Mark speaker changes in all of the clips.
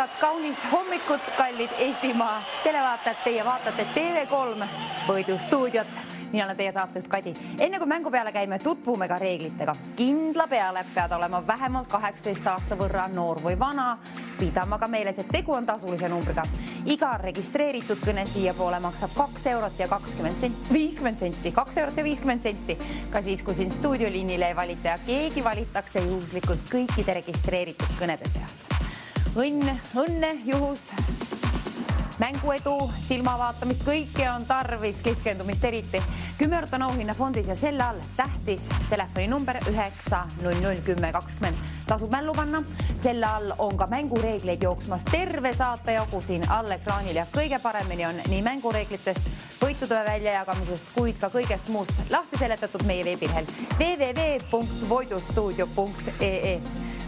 Speaker 1: ilusat kaunist hommikut, kallid Eestimaa televaatajad, teie vaatate TV3 võidustuudiot. Mina olen teie saatejuht Kadi. Enne kui mängu peale käime, tutvume ka reeglitega. Kindla peale pead olema vähemalt 18 aasta võrra noor või vana, pidama ka meeles, et tegu on tasulise numbriga. Iga registreeritud kõne siia poole maksab 2 eurot ja 50 senti. 2 eurot ja 50 senti. Ka siis, kui siin stuudioliinile ei valita ja keegi valitakse juhuslikult kõikide registreeritud kõnede seast. Õnne, juhust, mänguedu, silmavaatamist, kõike on tarvis, keskendumist eriti. 10 eurot on auhinna fondis ja selle all tähtis telefoni number 9001020. Tasub mällu panna. Selle all on ka mängureegleid jooksmas terve saate jagu siin all ekraanil ja kõige paremini on nii mängureeglitest, võitude väljajagamisest, kuid ka kõigest muust lahti seletatud meie veebilehel www.voidustuudio.ee.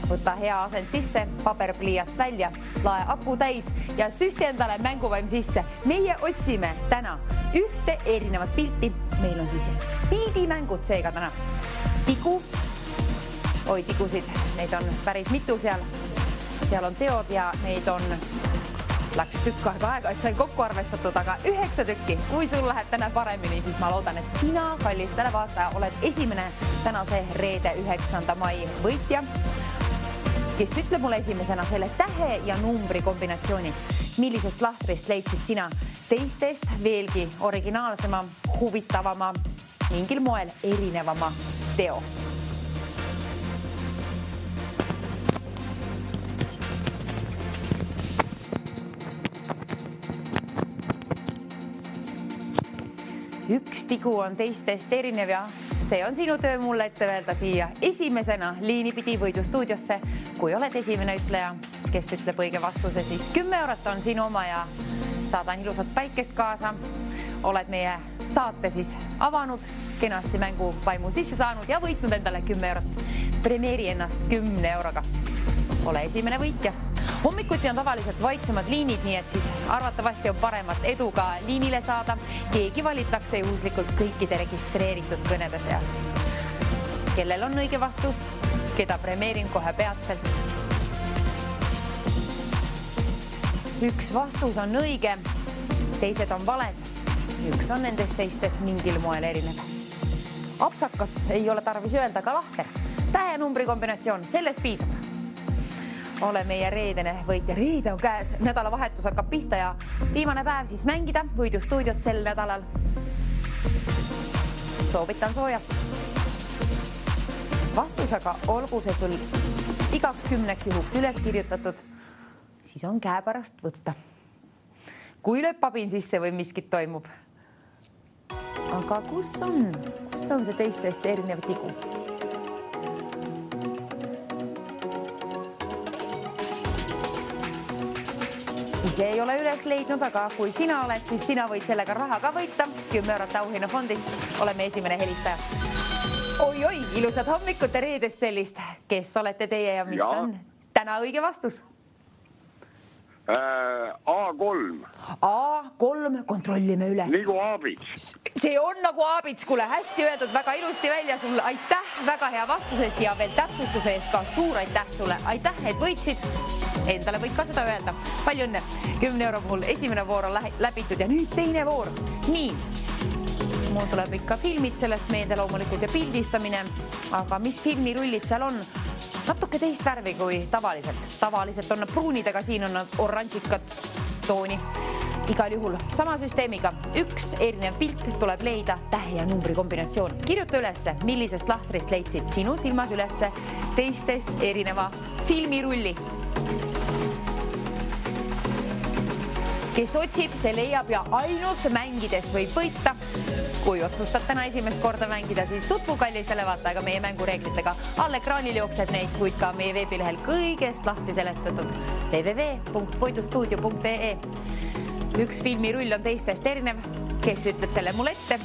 Speaker 1: Võta hea asend sisse, paberpliiats välja, lae aku täis ja süsti endale mänguvaim sisse. Meie otsime täna ühte erinevat pilti. Meil on siis pildimängud seega täna. Tigu, tigusid, neid on päris mitu seal. Seal on teod ja neid on, läks tükk aega, et sai kokku arvestatud, aga 9 tükki. Kui sul läheb täna paremini, siis ma loodan, et sina, kallis televaataja, oled esimene tänase reede 9. mai võitja, kes ütleb mulle esimesena selle tähe ja numbri kombinatsiooni. Millisest lahtrist leidsid sina teistest veelgi originaalsema, huvitavama, mingil moel erinevama teo? Üks tigu on teistest erinev ja see on sinu töö mulle ette öelda siia esimesena liinipidi võidustuudiosse. Kui oled esimene ütleja, kes ütleb õige vastuse, siis 10 eurot on sinu oma ja saadan ilusat päikest kaasa. Oled meie saate siis avanud, kenasti mängu vaimu sisse saanud ja võitnud endale 10 eurot. Premeeri ennast 10 euroga. Ole esimene võitja. Hommikuti on tavaliselt vaiksemad liinid, nii et siis arvatavasti on paremat edu ka liinile saada. Keegi valitakse juhuslikult kõikide registreeritud kõnede seast. Kellel on õige vastus, keda premeerin kohe peatselt. Üks vastus on õige, teised on valed. Üks on nendest teistest mingil moel erinev. Apsakat ei ole tarvis öelda, ka lahter. Tähe numbri kombinatsioon, sellest piisab. Ole meie reedene võitja. Reede on käes, nädalavahetus hakkab pihta ja viimane päev siis mängida võidustuudiot sel nädalal. Soovitan sooja. Vastus aga olgu see sul igaks 10 juhuks üles kirjutatud, siis on käe pärast võtta. Kui lööb pabin sisse või miskit toimub. Aga kus on see teistest erinev tigu? Ise ei ole üles leidnud, aga kui sina oled, siis sina võid sellega raha ka võita. 10 eurot auhinna fondis. Oleme esimene helistaja. Oi, ilusad hommikute reedest sellist. Kes olete teie ja mis on täna õige vastus?
Speaker 2: A3.
Speaker 1: A3, kontrollime üle.
Speaker 2: Nagu Aabits.
Speaker 1: See on nagu Aabits, kuule, hästi öeldud, väga ilusti välja sulle. Aitäh väga hea vastusest ja veel täpsustuse eest ka suur aitäh sulle. Aitäh, et võitsid. Endale võid ka seda öelda. Palju õnne. 10 euro puhul esimene voor on läbitud ja nüüd teine voor. Nii, mul tuleb ikka filmid sellest meelde loomulikult ja pildistamine. Aga mis filmirullid seal on? Natuke teist värvi kui tavaliselt. Tavaliselt on nad pruunid, aga siin on nad oranžikat tooni. Igal juhul sama süsteemiga. Üks erinev pilt tuleb leida tähe ja numbri kombinatsioon. Kirjuta ülesse, millisest lahtrist leidsid sinu silmad ülesse teistest erineva filmirulli. Kes otsib, see leiab ja ainult mängides võib võita. Kui otsustad täna esimest korda mängida, siis tutvu kallis televaatajaga meie mängureeglitega. All ekraanil jooksed neid, kuid ka meie veebilehel kõigest lahti seletatud www.voidustuudio.ee. Üks filmirull on teistest erinev. Kes ütleb selle mul ette?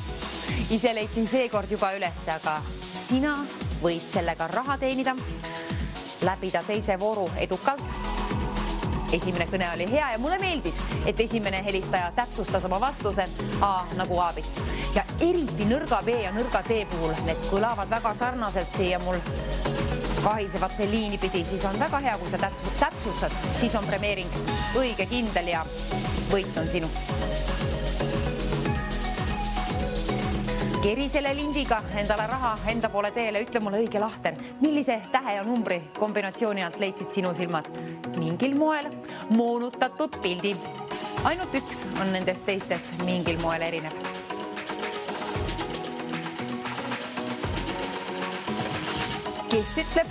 Speaker 1: Ise leidsin seekord juba üles, aga sina võid sellega raha teenida, läbida teise vooru edukalt. Esimene kõne oli hea ja mulle meeldis, et esimene helistaja täpsustas oma vastuse A nagu Aabits. Ja eriti nõrga B ja nõrga D puhul, need kõlavad väga sarnaselt siia mul kahisevate liini pidi, siis on väga hea, kui sa täpsustad, siis on premeering õige, kindel ja võit on sinu. Keri selle lindiga endale raha enda poole teele, ütle mulle õige lahter, millise tähe ja numbri kombinatsiooni alt leidsid sinu silmad? Mingil moel moonutatud pildi. Ainult üks on nendest teistest mingil moel erinev. Kes ütleb,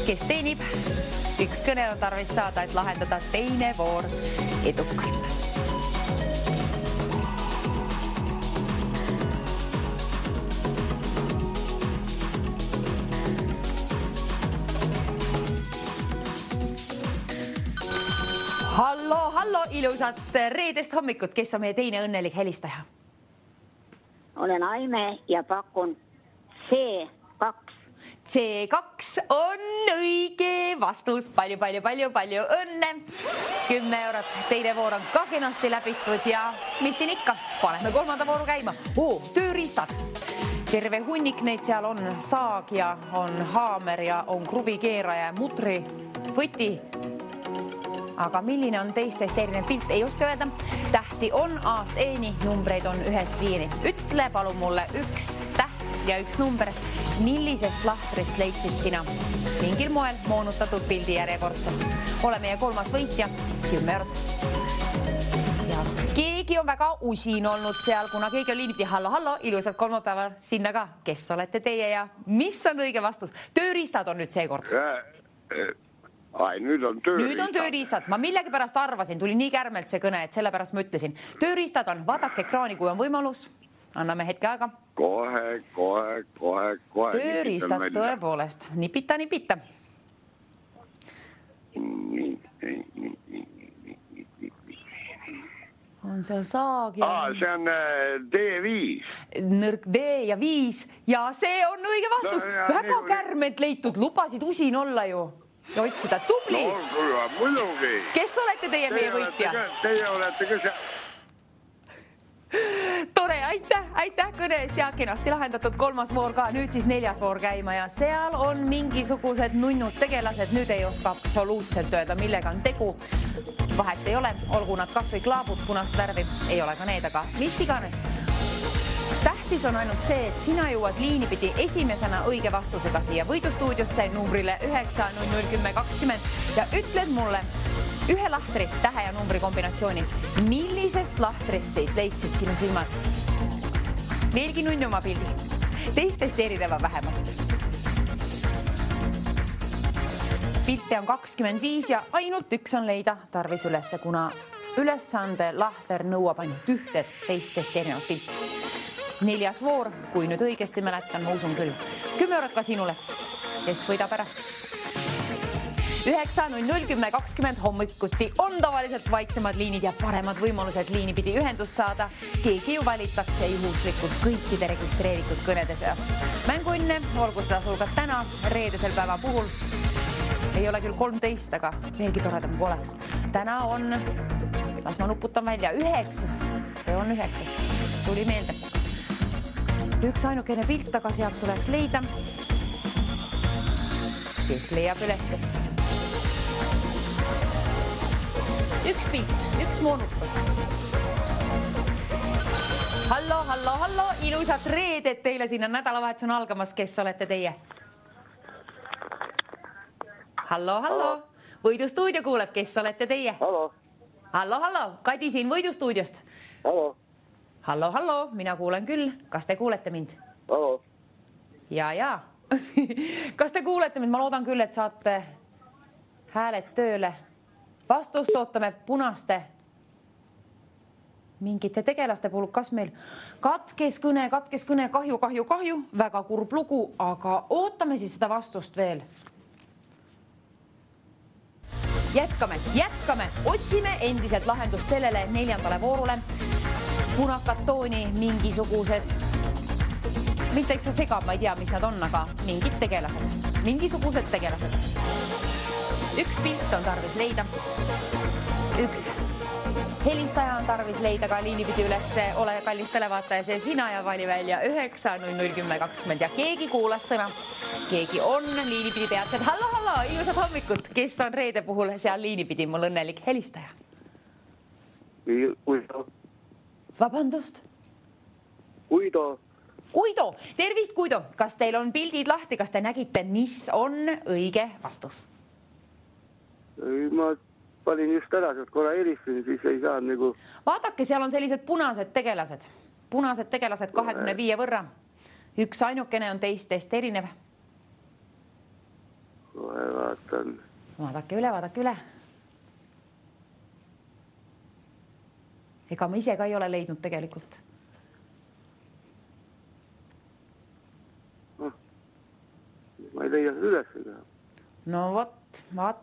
Speaker 1: kes teenib, üks kõne on tarvis saada, et lahendada teine voor edukalt. Hallo, ilusat reedest hommikut, kes on meie teine õnnelik helistaja?
Speaker 3: Olen Aime ja pakun C2.
Speaker 1: C2 on õige vastus. Palju õnne. 10 eurot. Teine voor on ka kenasti läbitud ja mis siin ikka? Paneme kolmanda vooru käima. Tööriistad. Terve hunnik neid seal on. Saag ja on haamer ja on kruvikeeraja, mutri, võti. Aga milline on teistest erinev pilt? Ei oska öelda. Tähti on A-st E-ni, numbreid on 1-st 5-ni. Ütle palun mulle üks täht ja üks number. Millisest lahtrist leidsid sina? Mingil moel moonutatud pildi järjekordselt. Ole meie kolmas võitja, 10 eurot. Ja keegi on väga usin olnud seal, kuna keegi on liiniti. Hallo, ilusat kolmapäeval sinna ka. Kes olete teie ja mis on õige vastus? Tööriistad on nüüd seekord.
Speaker 2: Nüüd on tööriistad.
Speaker 1: Nüüd on tööriistad. Ma millegi pärast arvasin, tuli nii kärmelt see kõne, et sellepärast ma ütlesin. Tööriistad on, vaadake ekraani, kui on võimalus. Anname hetke aega.
Speaker 2: Kohe.
Speaker 1: Tööriistad tõepoolest. Nipita. On seal saag ja...
Speaker 2: see on D5.
Speaker 1: Nõrk D ja 5. Ja see on õige vastus. Väga kärmelt leitud. Lubasid usin olla ju. Ja otsida. Tubli.
Speaker 2: No, muidugi.
Speaker 1: Kes olete teie meie võitja?
Speaker 2: Teie olete ka seal.
Speaker 1: Tore, aitäh kõne eest ja kenasti lahendatud kolmas voor ka. Nüüd siis neljas voor käima ja seal on mingisugused nunnud tegelased. Nüüd ei oska absoluutselt öelda, millega on tegu. Vahet ei ole, olgu nad kas või klaabud punast värvi. Ei ole ka need, aga mis iganes. Tähtis on ainult see, et sina jõuad liini pidi esimesena õige vastusega siia võidustuudiosse numbrile 9001020 ja ütled mulle ühe lahtri, tähe ja numbri kombinatsiooni. Millisest lahtrist leidsid sinu silmad? Veelgi nunni oma pildi. Teistest erineva vähemalt. Pilte on 25 ja ainult üks on leida tarvis ülesse, kuna ülesande lahter nõuab ainult ühte teistest erinevat pilti. Neljas voor, kui nüüd õigesti mäletan, ma usun küll. 10 eurot ka sinule, kes võidab ära. 9001020 hommikuti on tavaliselt vaiksemad liinid ja paremad võimalused liini pidi ühendust saada. Keegi ju valitakse juhuslikult kõikide registreeritud kõnede seast. Mängu õnne, olgu seda sul ka täna, reedesel päeva puhul. Ei ole küll 13, aga veelgi toredam kui oleks. Täna on, las ma nuputan välja, 9. See on 9. Tuli meelde. Üks ainukene pilt, aga sealt tuleks leida. Kes leiab ülesse? Üks pilt, üks moonutus. Hallo, ilusat reedet teile sinna nädalavahetus on algamas, kes olete teie? Hallo, võidustuudio kuuleb, kes olete teie? Hallo, Kadi siin võidustuudiost. Hallo, mina kuulen küll. Kas te kuulete mind? Ja. Kas te kuulete mind? Ma loodan küll, et saate hääled tööle. Vastust ootame punaste mingite tegelaste puhul. Kas meil katkes kõne, kahju. Väga kurb lugu, aga ootame siis seda vastust veel. Jätkame. Otsime endiselt lahendust sellele neljandale voorule. Punakad tooni mingisugused, mitte eks see segab, ma ei tea, mis nad on, aga mingisugused tegelased. Üks pilt on tarvis leida. üks helistaja on tarvis leida ka liinipidi üles, ole kallis televaataja, see sina ja vali välja 9-0-10-20 ja keegi kuulas sõna, keegi on liinipidi peatselt. Hallo, ilusat hommikut, kes on reede puhul seal liinipidi, mul õnnelik helistaja. Vabandust? Kuido, tervist Kuido, kas teil on pildid lahti, kas te nägite, mis on õige vastus?
Speaker 4: Ma panin just ära, sealt korra helistasin, siis ei saanud nagu...
Speaker 1: Vaadake, seal on sellised punased tegelased 25 võrra. Üks ainukene on teistest erinev.
Speaker 4: Kohe vaatan.
Speaker 1: Vaadake üle. Ega ma ise ka ei ole leidnud tegelikult.
Speaker 4: Ma ei leia seda üles.
Speaker 1: No vaat,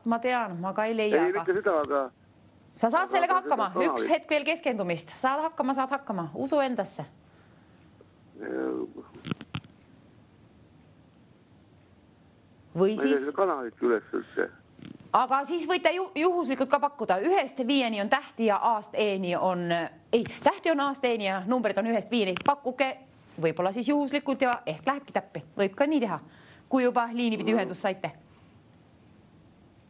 Speaker 1: ma tean, ma ka ei leia.
Speaker 4: Ei, mitte seda, aga...
Speaker 1: Sa saad sellega hakkama, üks hetk veel keskendumist. Saad hakkama, usu endasse. Või siis...
Speaker 4: Ma ei leia kanalit üles üldse.
Speaker 1: Aga siis võite juhuslikult ka pakkuda. 1-5 on tähti ja A-st E-ni on... Ei, tähti on A-st E-ni ja numbrid on 1-5. Pakkuke võib-olla siis juhuslikult ja ehk lähebki täppi. Võib ka nii teha, kui juba liinipidi ühendus saite.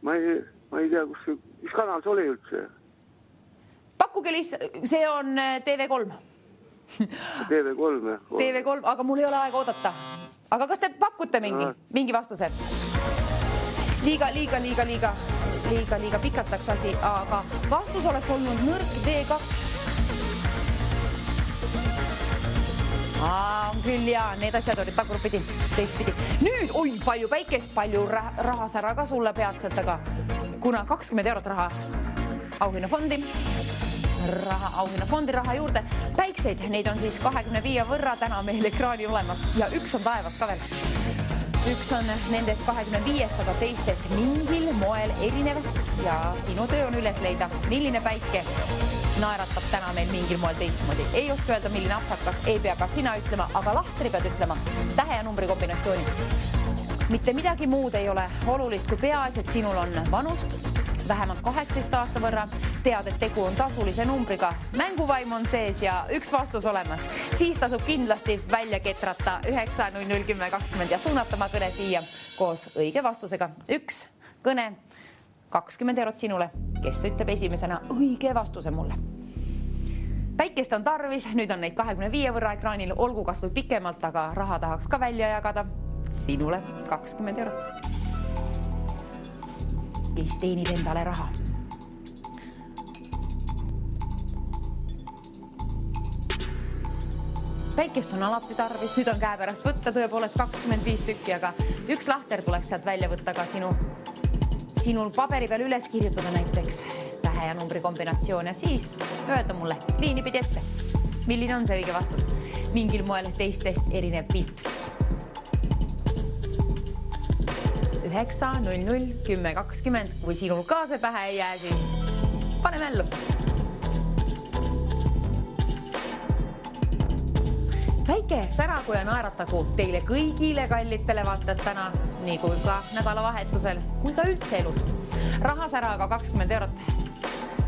Speaker 4: Ma ei tea, mis kanal see oli üldse?
Speaker 1: Pakkuge lihtsalt, see on TV3.
Speaker 4: TV3, jah.
Speaker 1: TV3, aga mul ei ole aega oodata. Aga kas te pakute mingi vastuse? Liiga pikataks asi, aga vastus oleks olnud nõrk D2. On küll ja need asjad olid tagurpidi, teistpidi. Nüüd, palju päikest, palju rahasära ka sulle peatselt, aga kuna 20 eurot raha auhinnafondi raha juurde, päikseid, neid on siis 25 võrra täna meil ekraani olemas ja üks on taevas ka veel. Üks on nendest 25-st, aga teistest mingil moel erinev ja sinu töö on üles leida, milline päike naeratab täna meil mingil moel teistmoodi. Ei oska öelda, milline apsakas, ei pea ka sina ütlema, aga lahtri pead ütlema tähe ja numbri kombinatsiooni. Mitte midagi muud ei ole olulist kui peaasi, et sinul on vanust, vähemalt 18 aasta võrra, tead, et tegu on tasulise numbriga, mänguvaim on sees ja üks vastus olemas. Siis tasub kindlasti välja ketrata 9-0-10-20 ja suunatama kõne siia koos õige vastusega. Üks kõne, 20 eurot sinule, kes ütleb esimesena õige vastuse mulle. Päikest on tarvis, nüüd on neid 25 võrra ekraanil, olgu kas või pikemalt, aga raha tahaks ka välja jagada. Sinule 20 eurot. Kes teenib endale raha. Päikest on alati tarvis, nüüd on käe pärast võtta tõepoolest 25 tükki, aga üks lahter tuleks sealt välja võtta ka sinul paberi peal üles kirjutada näiteks tähe ja numbri kombinatsioon ja siis öelda mulle liinipidi ette, milline on see õige vastus. Mingil moel teistest erinev pilt. 9-0-0-10-20, kui sinul ka see pähe ei jää, siis pane mällu. Väike säragu ja naeratagu teile kõigile kallid televaatajad täna, nii kui ka nädalavahetusel, kui ka üldse elus. Rahasäraga 20 eurot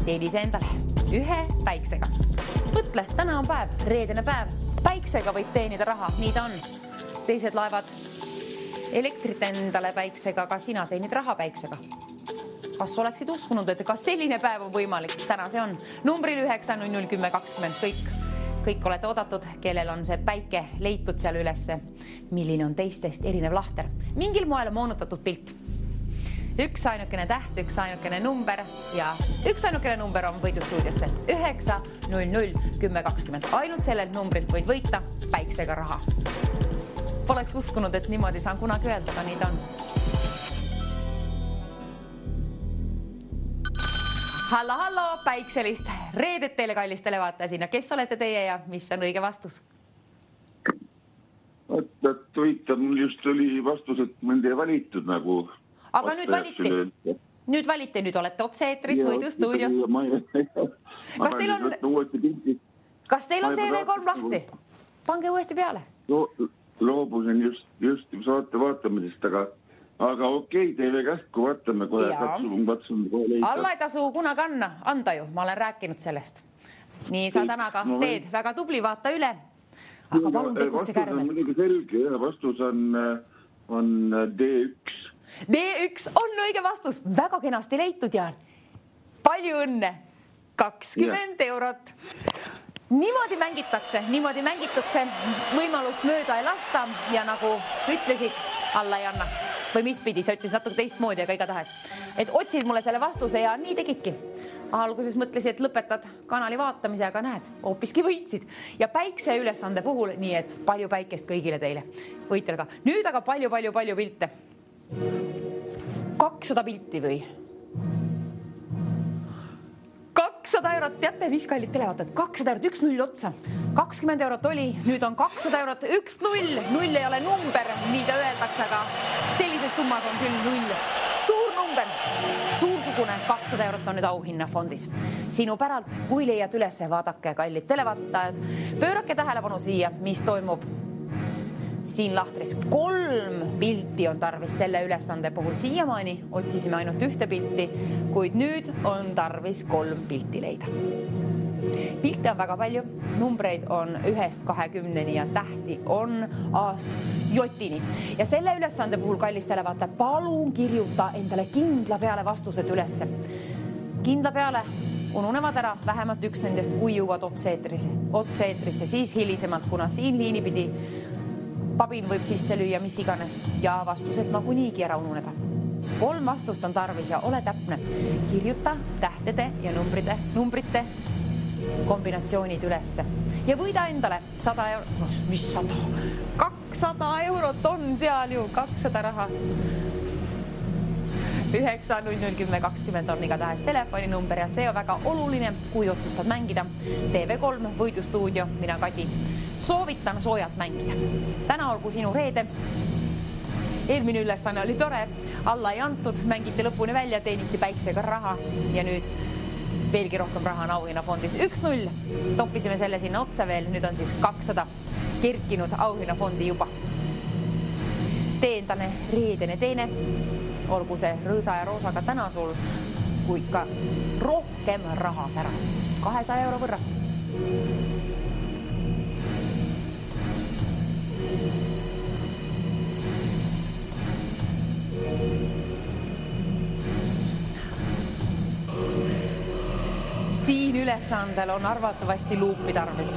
Speaker 1: teenise endale ühe päiksega. Mõtle, täna on päev, reedene päev. Päiksega võib teenida raha, nii ta on. Teised laevad elektrit endale päiksega, aga sina teenid raha päiksega. Kas oleksid uskunud, et kas selline päev on võimalik? Täna see on. Numbril 9-0-10-20 kõik olete oodatud, kellel on see päike leitud seal ülesse. Milline on teistest erinev lahter? Mingil moel moonutatud pilt. Üks ainukene täht, üks ainukene number ja üks ainukene number on võidustuudiosse. 9-0-0-10-20. Ainult sellelt numbrilt võid võita päiksega raha. Poleks uskunud, et niimoodi saan kunagi öelda, aga nii ta on. Hallo, päikselist reedet teile kallis televaataja sinna. Kes olete teie ja mis on õige vastus?
Speaker 5: Võita, mul just oli vastus, et mõnda ei valitud nagu.
Speaker 1: Aga nüüd valiti. Nüüd olete otse-eetris võidustuudios. Kas teil on TV3 lahti? Pange uuesti peale.
Speaker 5: Loobusin just saate vaatamisest, aga aga okei, teeme kähku, vaatame kohe, katsume kohe leida.
Speaker 1: Alla ei tasu kunagi anda ju, ma olen rääkinud sellest. Nii sa täna ka teed, väga tubli, vaata üle. Aga palun tegutse kärmelt.
Speaker 5: Vastus on muidugi selge, vastus on D1.
Speaker 1: D1 on õige vastus, väga kenasti leitud ja palju õnne, 20 eurot. Niimoodi mängitakse, võimalust mööda ei lasta ja nagu ütlesid, alla ei anna. Või mis pidi, sa ütlesid natuke teistmoodi, aga igatahes. Et otsid mulle selle vastuse ja nii tegidki. Alguses mõtlesid, et lõpetad kanali vaatamise, aga näed, hoopiski võitsid. Ja päikse ülesande puhul, nii et palju päikest kõigile teile. Võitjale ka. Nüüd aga palju pilte. 200 pilti või? 200 eurot, teate, mis kallid televaatajad, 200 eurot, 1-0 otsa. 20 eurot oli, nüüd on 200 eurot, 1-0. 0 ei ole number, nii ta öeldakse, aga sellises summas on küll 0. Suur number, suursugune 200 eurot on nüüd auhinnafondis. Sinu päralt, kui leiad üles, vaadake, kallid televaatajad, pöörake tähelepanu siia, mis toimub siin lahtris. 3 pilti on tarvis selle ülesande puhul. Siiamaani otsisime ainult 1 pilti, kuid nüüd on tarvis 3 pilti leida. Pilte on väga palju, numbreid on 1-20 ja tähti on A-J-ni. Ja selle ülesande puhul, kallis televaataja, palun kirjuta endale kindla peale vastused ülesse. Kindla peale ununevad ära vähemalt üks nendest, kui jõuad otse-eetrisse, siis hilisemalt, kuna siin liini pidi pabin võib sisse lüüa mis iganes ja vastused nagunii ära ununeda. 3 vastust on tarvis ja ole täpne. Kirjuta tähtede ja numbrite kombinatsioonid ülesse. Ja võida endale 100 eurot. Mis 100? 200 eurot on seal ju, 200 raha. 9-0-0-10-20 on igatahes telefoninumber ja see on väga oluline, kui otsustad mängida. TV3 Võidustuudio, mina Kadi. Soovitan soojalt mängida. Täna olgu sinu reede. Eelmine ülesanne oli tore, alla ei antud, mängiti lõpuni välja, teeniti päiksega raha ja nüüd veelgi rohkem raha on auhinnafondis. 1-0, toppisime selle sinna otsa veel, nüüd on siis 200 kerkinud auhinnafondi juba. Tee endale reedene teene, olgu see rõõsa ja roosaga täna sul, kui ka rohkem raha sära. 200 euro võrra. Siin ülesandel on arvatavasti luupi tarvis.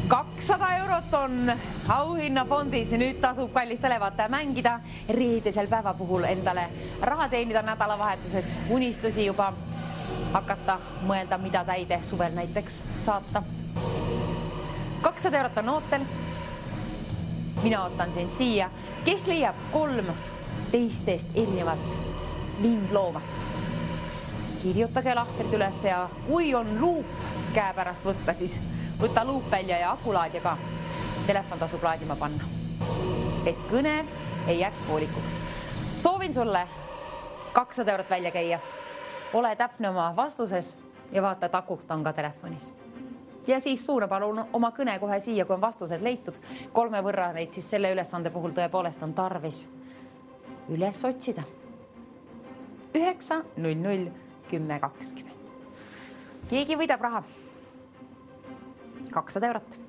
Speaker 1: 200 eurot on auhinnafondis ja nüüd tasub kallis televaataja mängida reedesel päeva puhul endale raha teenida nädalavahetuseks, unistusi juba hakata mõelda, mida täide suvel näiteks saata. 200 eurot on ootel. Mina ootan sind siia. Kes leiab 3 teistest erinevat lindlooma? Kirjutage lahtrid üles ja kui on luup käe pärast võtta, siis võta luup välja ja akulaadja ka. Telefon tasub laadima panna. Et kõne ei jääks poolikuks. Soovin sulle 200 eurot välja käia. Ole täpne oma vastuses ja vaata, et akukt on ka telefonis. Ja siis suuna palun oma kõne kohe siia, kui on vastused leitud. 3 võrra neid siis selle ülesande puhul tõepoolest on tarvis üles otsida. 9-0-0-10-20. Keegi võidab raha. 200 eurot.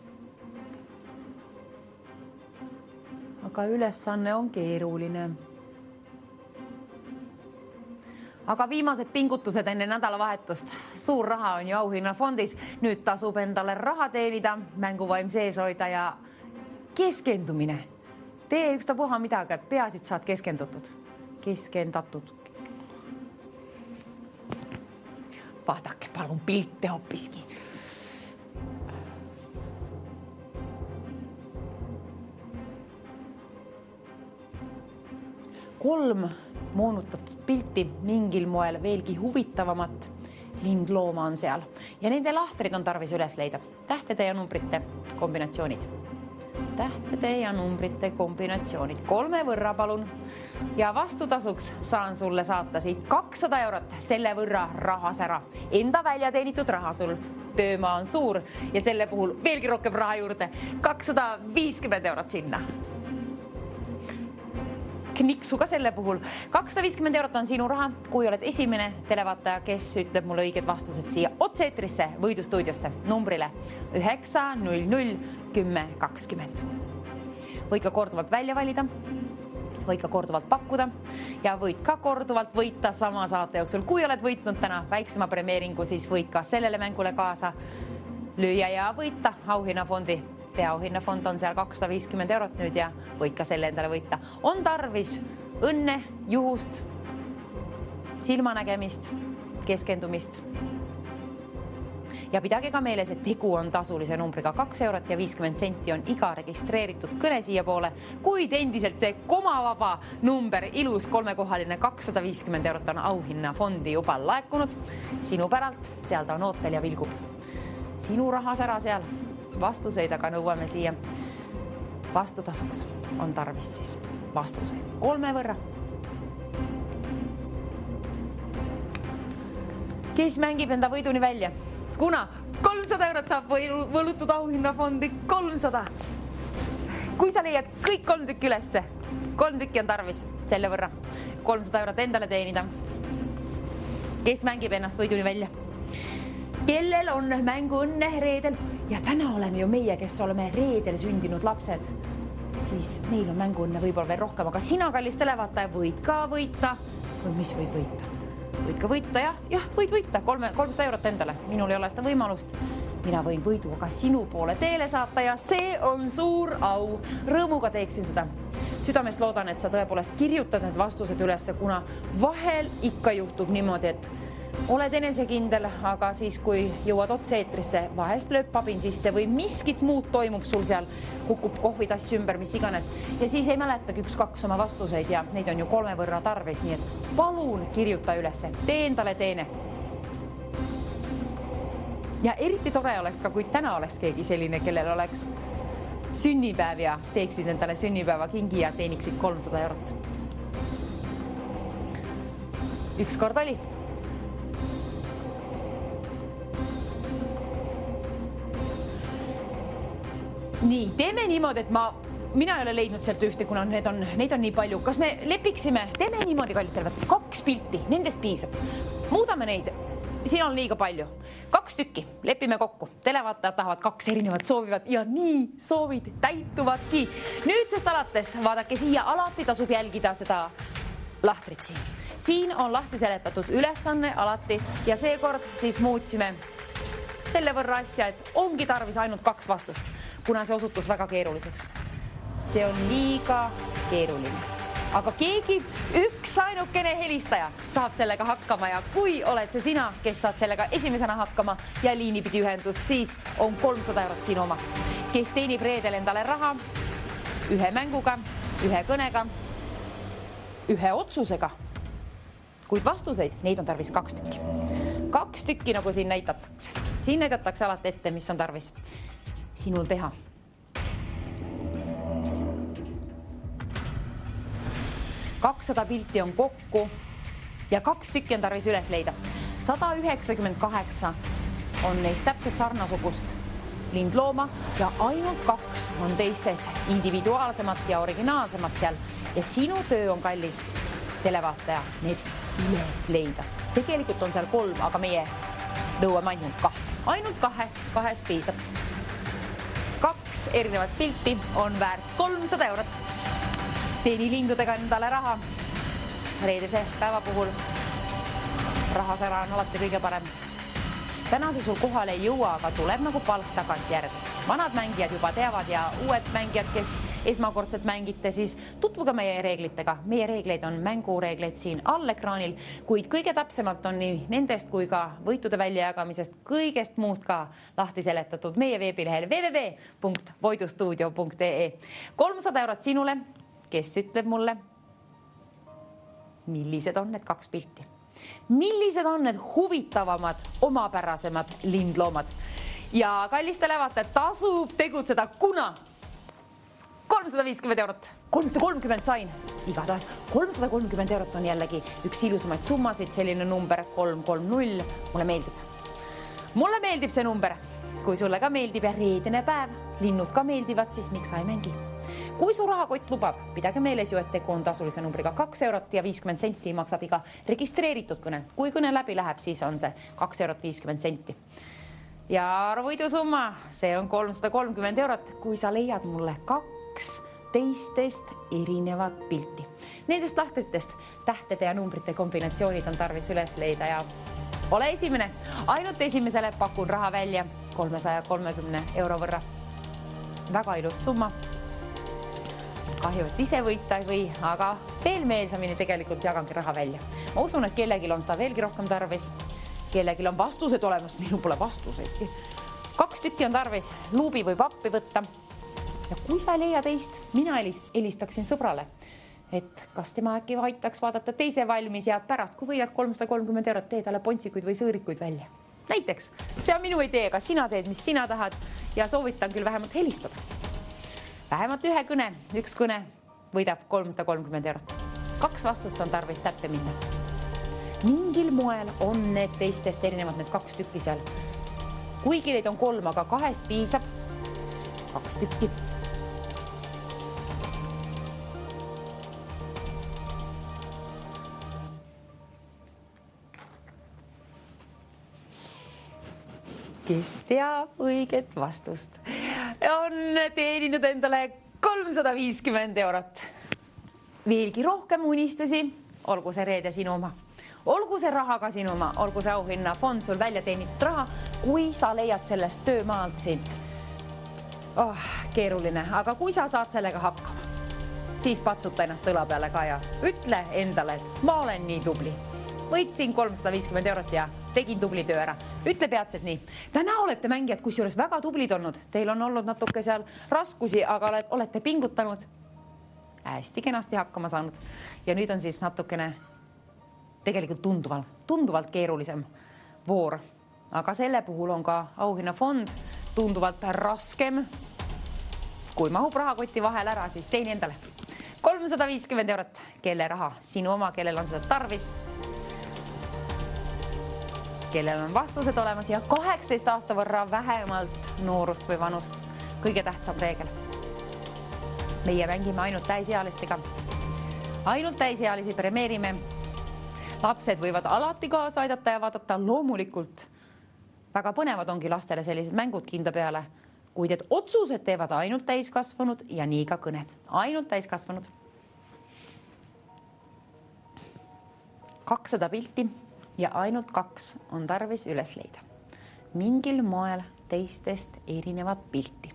Speaker 1: Aga ülesanne on keeruline. Aga viimased pingutused enne nädalavahetust. Suur raha on ju auhinnafondis. Nüüd tasub endale raha teenida, mänguvaim sees hoida ja keskendumine. Tee ükstapuha midagi, et peasid saad keskendutud. Keskendatud. Vaadake palun pilte hoopiski. Kolm moonutatud pilti, mingil moel veelgi huvitavamat lindlooma on seal ja nende lahtrid on tarvis üles leida. Tähtede ja numbrite kombinatsioonid. tähtede ja numbrite kombinatsioonid 3 võrra palun. Ja vastutasuks saan sulle saata siit 200 eurot, selle võrra rahas ära. Enda välja teenitud raha sul. Töömaa on suur ja selle puhul veelgi rohkem raha juurde. 250 eurot sinna. Kniksuga selle puhul. 250 eurot on sinu raha, kui oled esimene televaataja, kes ütleb mulle õiged vastused siia otse-eetrisse võidustuudiosse numbrile 900 10 20. Võid ka korduvalt välja valida, võid ka korduvalt pakkuda ja võid ka korduvalt võita sama saate jooksul. Kui oled võitnud täna väiksema premeeringu, siis võid ka sellele mängule kaasa lüüa ja võita auhinnafondi. Peauhinnafond on seal 250 eurot nüüd ja võid ka selle endale võita. On tarvis õnne, juhust, silmanägemist, keskendumist. Ja pidage ka meeles, et tegu on tasulise numbriga 2 eurot ja 50 senti on iga registreeritud kõne siia poole, kuid endiselt see komavaba number, ilus 3-kohaline 250 eurot on auhinnafondi juba laekunud. Sinu päralt, seal ta on ootel ja vilgub. Sinu rahas ära seal. Vastuseid aga nõuame siia. Vastutasuks on tarvis siis vastuseid 3 võrra. Kes mängib enda võiduni välja? Kuna 300 eurot saab võlutud auhinnafondi 300. Kui sa leiad kõik 3 tükki ülesse, 3 tükki on tarvis selle võrra 300 eurot endale teenida. Kes mängib ennast võiduni välja? Kellel on mängu õnne reedel ja täna oleme ju meie, kes oleme reedel sündinud lapsed, siis meil on mängu õnne võib-olla veel rohkem, aga sina, kallis televaataja, võid ka võita. Või mis võid võita? Võid ka võita, jah, võid võita 300 eurot endale. Minul ei ole seda võimalust. Mina võin võidu aga sinu poole teele saata ja see on suur au. Rõõmuga teeksin seda. Südamest loodan, et sa tõepoolest kirjutad need vastused ülesse, kuna vahel ikka juhtub niimoodi, et oled enesekindel, aga siis, kui jõuad otse-eetrisse, vahest lööb pabin sisse või miskit muud toimub sul seal, kukub kohvitass ümber, mis iganes. Ja siis ei mäletagi 1-2 oma vastuseid ja neid on ju 3 võrra tarvis, nii et palun kirjuta ülesse, tee endale teene. Ja eriti tore oleks ka, kui täna oleks keegi selline, kellel oleks sünnipäev ja teeksid endale sünnipäeva kingi ja teeniksid 300 eurot. Ükskord oli. Nii, teeme niimoodi, et mina ei ole leidnud sealt ühte, kuna neid on nii palju. Kas me lepiksime? Teeme niimoodi, kallid tervet. 2 pilti, nendest piisab. Muudame neid. Siin on liiga palju. 2 tükki, lepime kokku. Televaatajad tahavad 2 erinevat soovivad ja nii soovid täituvadki. Nüüdsest alatest vaadake siia, alati tasub jälgida seda lahtrit siin. Siin on lahti seletatud ülesanne alati ja seekord siis muutsime selle võrra asja, et ongi tarvis ainult 2 vastust, kuna see osutus väga keeruliseks. See on liiga keeruline. Aga keegi, üks ainukene helistaja saab sellega hakkama ja kui oled see sina, kes saad sellega esimesena hakkama ja liinipidi ühendus, siis on 300 eurot sinu oma. Kes teenib reedel endale raha 1 mänguga, 1 kõnega, 1 otsusega, kuid vastuseid, neid on tarvis 2 tükki. 2 tükki, nagu siin näidatakse. Siin näidatakse alati ette, mis on tarvis sinul teha. $200 pilti on kokku ja 2 tükki on tarvis üles leida. 198 on neist täpselt sarnasugust lindlooma ja ainult 2 on teistest individuaalsemat ja originaalsemat seal. Ja sinu töö on, kallis televaataja, need üles leida. Tegelikult on seal 3, aga meie nõuame ainult 2. Ainult 2 piisab. 2 erinevat pilti on väärt 300 eurot. Teeni lindudega endale raha. Reedese päeva puhul rahas ära on alati kõige parem. Täna see sul kohale ei jõua, aga tuleb nagu palk tagant järgi. Vanad mängijad juba teavad ja uued mängijad, kes esmakordselt mängite, siis tutvuge meie reeglitega. Meie reegleid on mängureegleid siin all ekraanil, kuid kõige täpsemalt on nii nendest kui ka võitude väljajagamisest kõigest muust ka lahti seletatud meie veebilehel www.voidustuudio.ee. 300 eurot sinule, kes ütleb mulle, millised on need 2 pilti. Millised on need huvitavamad, omapärasemad lindloomad? Ja kallis televaatajad, tasub tegutseda, kuna 350 eurot. 330 sain. Igatahes 330 eurot on jällegi üks ilusamaid summasid, selline number 330. Mulle meeldib see number. Kui sulle ka meeldib ja reedene päev, linnud ka meeldivad, siis miks sa ei mängi? Kui su rahakott lubab, pidage meeles ju, et tegu on tasulise numbriga 2 eurot ja 50 senti maksab iga registreeritud kõne. Kui kõne läbi läheb, siis on see 2 eurot 50 senti. Ja võidusumma, see on 330 eurot, kui sa leiad mulle 2 teistest erinevat pilti. Nendest lahtritest tähtede ja numbrite kombinatsioonid on tarvis üles leida ja ole esimene. Ainult esimesele pakun raha välja 330 euro võrra. Väga ilus summa. Kahju, et ise võita ei või, aga veel meelsamini tegelikult jagangi raha välja. Ma usun, et kellelgi on seda veelgi rohkem tarvis. Kellegil on vastused olemas, minul pole vastuseidki. 2 tükki on tarvis, luubi võib appi võtta. Ja kui sa leia teist, mina helistaksin sõbrale, et kas tema äkki aitaks vaadata teise valmis ja pärast, kui võidad 330 eurot, tee talle pontsikuid või sõõrikuid välja. Näiteks, see on minu idee, kas sina teed, mis sina tahad ja soovitan küll vähemalt helistada. Vähemalt üks kõne võidab 330 eurot. 2 vastust on tarvis täppe minna. Mingil moel on need teistest erinevad, need 2 tükki seal. Kuigi neid on 3, aga 2 piisab 2 tükki. Kes teab õiget vastust, on teeninud endale 350 eurot. Veelgi rohkem unistusi, olgu see reede sinu oma. Olgu see raha ka sinu oma, olgu see auhinnafond sul välja teenitud raha, kui sa leiad sellest töömaalt siit. Keeruline, aga kui sa saad sellega hakkama, siis patsuta ennast õla peale ka ja ütle endale, et ma olen nii tubli. Võitsin 350 eurot ja tegin tubli töö ära. Ütle peatselt nii. Täna olete mängijad, kus juures väga tublid olnud. Teil on olnud natuke seal raskusi, aga olete pingutanud. Hästi kenasti hakkama saanud. Ja nüüd on siis natukene tegelikult tunduvalt keerulisem voor. Aga selle puhul on ka auhinnafond tunduvalt raskem. Kui mahub rahakoti vahel ära, siis teeni endale 350 eurot. Kelle raha? Sinu oma, kellel on seda tarvis. Kellel on vastused olemas ja 18 aasta võrra vähemalt noorust või vanust. Kõige tähtsam reegel. Meie mängime ainult täisealistega. Ainult täisealisi premeerime. Lapsed võivad alati kaasa aidata ja vaadata loomulikult. Väga põnevad ongi lastele sellised mängud kindla peale, kuid et otsused teevad ainult täiskasvanud ja nii ka kõned. Ainult täiskasvanud. 200 pilti. Ja ainult 2 on tarvis üles leida. Mingil moel teistest erinevat pilti.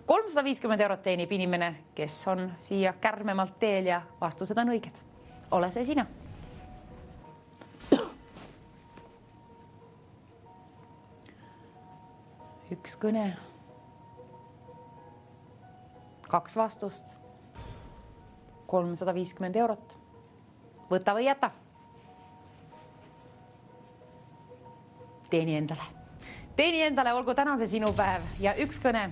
Speaker 1: 350 eurot teenib inimene, kes on siia kärmemalt teel ja vastused on õiged. Ole see sina. Üks kõne. 2 vastust. 350 eurot. Võta või jäta. Teeni endale, olgu täna see sinu päev ja üks kõne.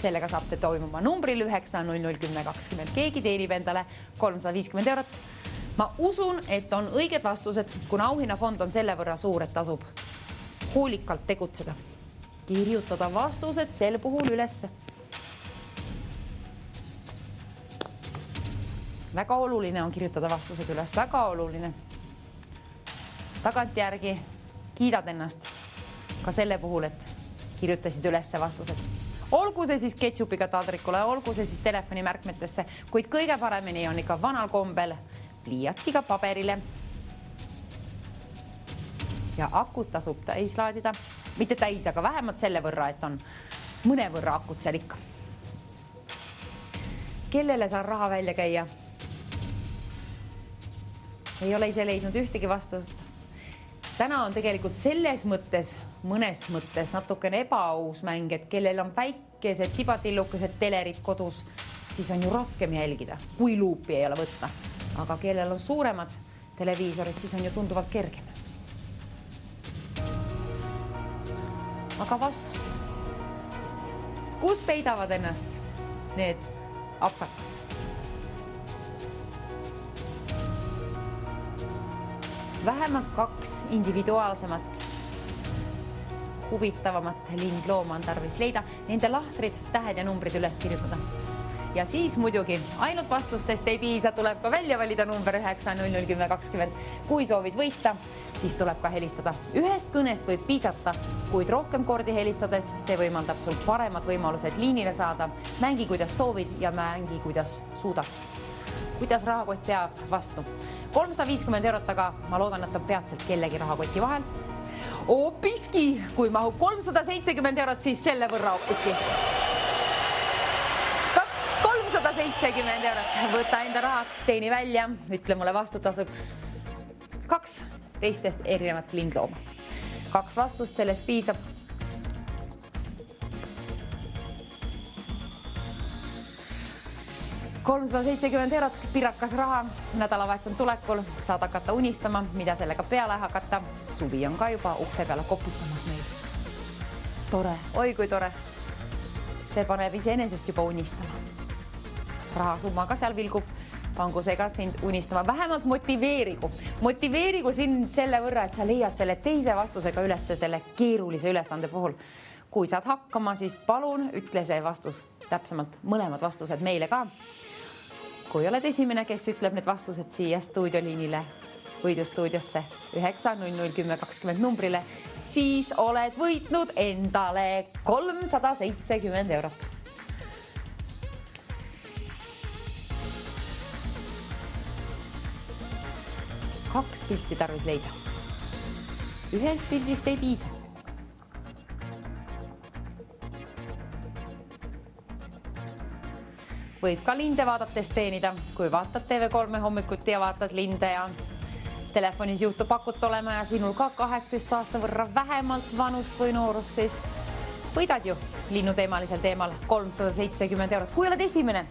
Speaker 1: Sellega saab te toimuma numbril 9001020. Keegi teenib endale 350 eurot. Ma usun, et on õiged vastused, kuna auhinnafond on selle võrra suur, et tasub hoolikalt tegutseda. Kirjutada vastused sel puhul ülesse. Väga oluline on kirjutada vastused üles, väga oluline. Tagantjärgi kiidad ennast ka selle puhul, et kirjutasid ülesse vastused. Olgu see siis ketšupiga taldrikule, olgu see siis telefonimärkmetesse, kuid kõige paremini on ikka vanal kombel pliiatsiga paberile. Ja akut tasub täis laadida. Mitte täis, aga vähemalt selle võrra, et on mõne võrra akut seal ikka. Kellele saan raha välja käia? Ei ole ise leidnud ühtegi vastust. Täna on tegelikult selles mõttes, mõnes mõttes natukene ebaaus mäng, et kellel on väikesed tibatillukesed telerid kodus, siis on ju raskem jälgida, kui luupi ei ole võtta. Aga kellel on suuremad televiisorid, siis on ju tunduvalt kergem. Aga vastused. Kus peidavad ennast need apsakat. Vähemalt 2 individuaalsemat huvitavamat lindlooma on tarvis leida, nende lahtrid, tähed ja numbrid üles kirjutada. Ja siis muidugi ainult vastustest ei piisa, tuleb ka välja valida number 9001020. Kui soovid võita, siis tuleb ka helistada. Ühest kõnest võib piisata, kuid rohkem kordi helistades see võimaldab sul paremad võimalused liinile saada. Mängi kuidas soovid ja mängi kuidas suudad. Kuidas rahakott peab vastu? 350 eurot, aga ma loodan, et on peatselt kellegi rahakoti vahel. Hoopiski, kui mahub 370 eurot, siis selle võrra hoopiski. 370 eurot. Võta enda rahaks, teeni välja, ütle mulle vastutasuks 2 teistest erinevat lindlooma. 2 vastust, sellest piisab. €370, pirakas raha, nädalavahetus on tulekul, saad hakata unistama, mida sellega peale hakata. Suvi on ka juba ukse peale koputamas meil. Tore, oi kui tore. See paneb iseenesest juba unistama. Rahasumma ka seal vilgub, pangu see ka sind unistama. Vähemalt motiveerigu sind selle võrra, et sa leiad selle teise vastusega üles selle keerulise ülesande puhul. Kui saad hakkama, siis palun ütle see vastus täpsemalt, mõlemad vastused meile ka. Kui oled esimene, kes ütleb need vastused siia stuudioliinile võidustuudiosse 9001020 numbrile, siis oled võitnud endale 370 eurot. Kaks pilti tarvis leida. Ühest pildist ei piisa. Võib ka linde vaadates teenida, kui vaatad TV3 hommikuti ja vaatad linde ja telefonis juhtub akut olema ja sinul ka 18 aasta võrra vähemalt vanust või noorust, siis võidad ju linnuteemalisel teemal 370 eurot. Kui oled esimene,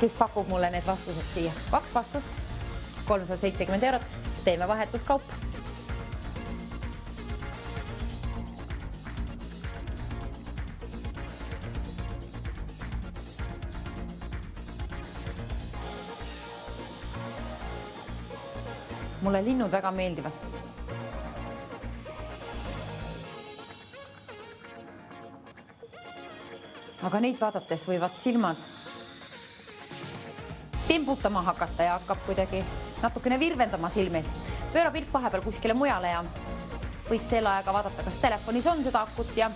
Speaker 1: kes pakub mulle need vastused siia, 2 vastust, 370 eurot, teeme vahetuskaup. Mulle linnud väga meeldivad. Aga neid vaadates võivad silmad pimbutama hakata ja hakkab kuidagi natukene virvendama silmes. Pööra pilk vahepeal kuskile mujale ja võid selle ajaga vaadata, kas telefonis on seda akut ja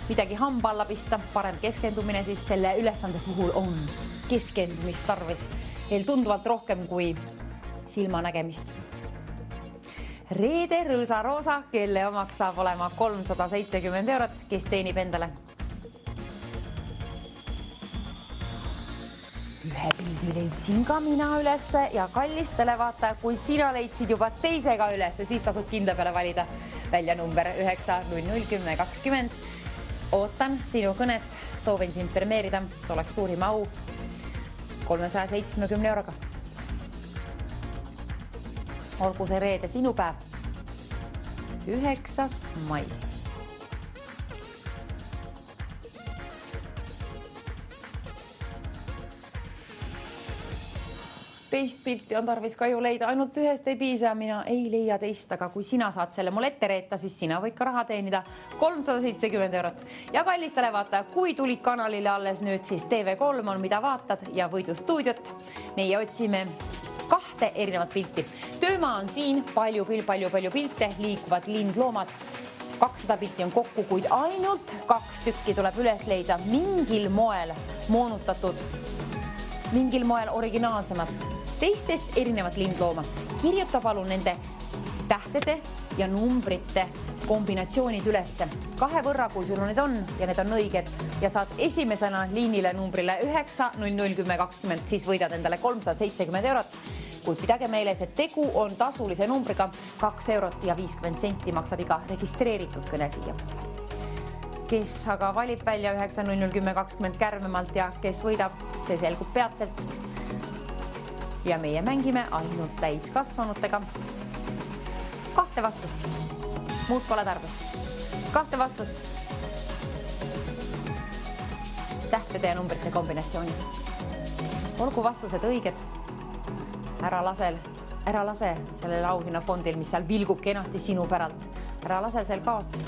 Speaker 1: midagi hamba alla pista. Parem keskendumine siis selle ülesande puhul on keskendumist tarvis. Veel tunduvalt rohkem kui silmanägemist. Reede Rõõsa-Roosa, kelle omaks saab olema 370 eurot, kes teenib endale. Ühe pildi leidsin ka mina ülesse ja kallis televaataja, kui sina leidsid juba teisega ülesse, siis tasub kindla peale valida välja number 9001020. Ootan sinu kõnet, soovin sind premeerida, see oleks suurim au 370 euroga. Olgu see reede sinu päev, 9. mai. Teist pilti on tarvis ka ju leida, ainult ühest ei piisa, mina ei leia teist, aga kui sina saad selle mul ette reeta, siis sina võid ka raha teenida 370 eurot. Ja kallis televaataja, kui tulid kanalile alles nüüd, siis TV3 on mida vaatad ja võidustuudiot. Meie otsime 2 erinevat pilti. Töömaa on siin, palju pilte, liikuvad lindloomad. 200 pilti on kokku, kuid ainult 2 tükki tuleb üles leida mingil moel moonutatud, mingil moel originaalsemat, teistest erinevat lindlooma. Kirjuta palun nende tähtede ja numbrite kombinatsioonid ülesse. 2 võrra, kui sul need on ja need on õiged ja saad esimesena liinile numbrile 9001020, siis võidad endale 370 eurot. Kuid pidage meeles, et tegu on tasulise numbriga 2 eurot ja 50 senti maksab iga registreeritud kõne siia. Kes aga valib välja 9001020 kärmemalt ja kes võidab, see selgub peatselt. Ja meie mängime ainult täiskasvanutega. 2 vastust. Muud pole tarvis. 2 vastust. Tähtede ja numbrite kombinatsiooni. olgu vastused õiged. Ära lase sellel auhinnafondil, mis seal vilgub kenasti sinu päralt. Ära lase seal kaotsi.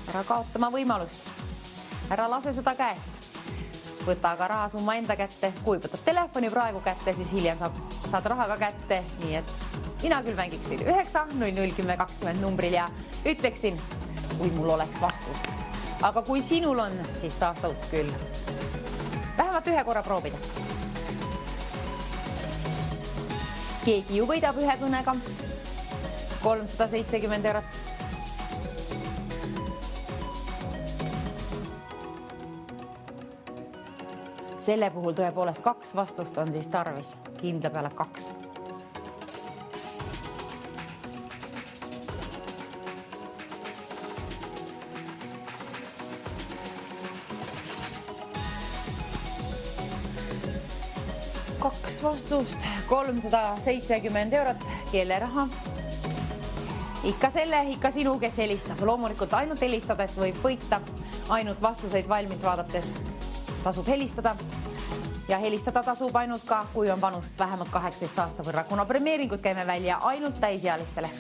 Speaker 1: Ära kaotama võimalust. Ära lase seda käest. Võta aga rahasumma enda kätte. Kui võtad telefoni praegu kätte, siis hiljem saad raha ka kätte. Nii et mina küll mängiksin 9-0-0-10-20 numbril ja ütleksin, kui mul oleks vastus. Aga kui sinul on, siis tasub küll. Vähemalt ühe korra proovida. Keegi ju võidab ühe kõnega. 370 eurot. Selle puhul tõepoolest 2 vastust on siis tarvis. Kindla peale 2. Kaks vastust, 370 eurot, kelle raha? Ikka sinu, kes helistab. Loomulikult ainult helistades võib võita, ainult vastuseid valmis vaadates tasub helistada. Ja helistada tasub ainult ka, kui on vanust vähemalt 18 aasta võrra, kuna premeeringud käime välja ainult täisealistele.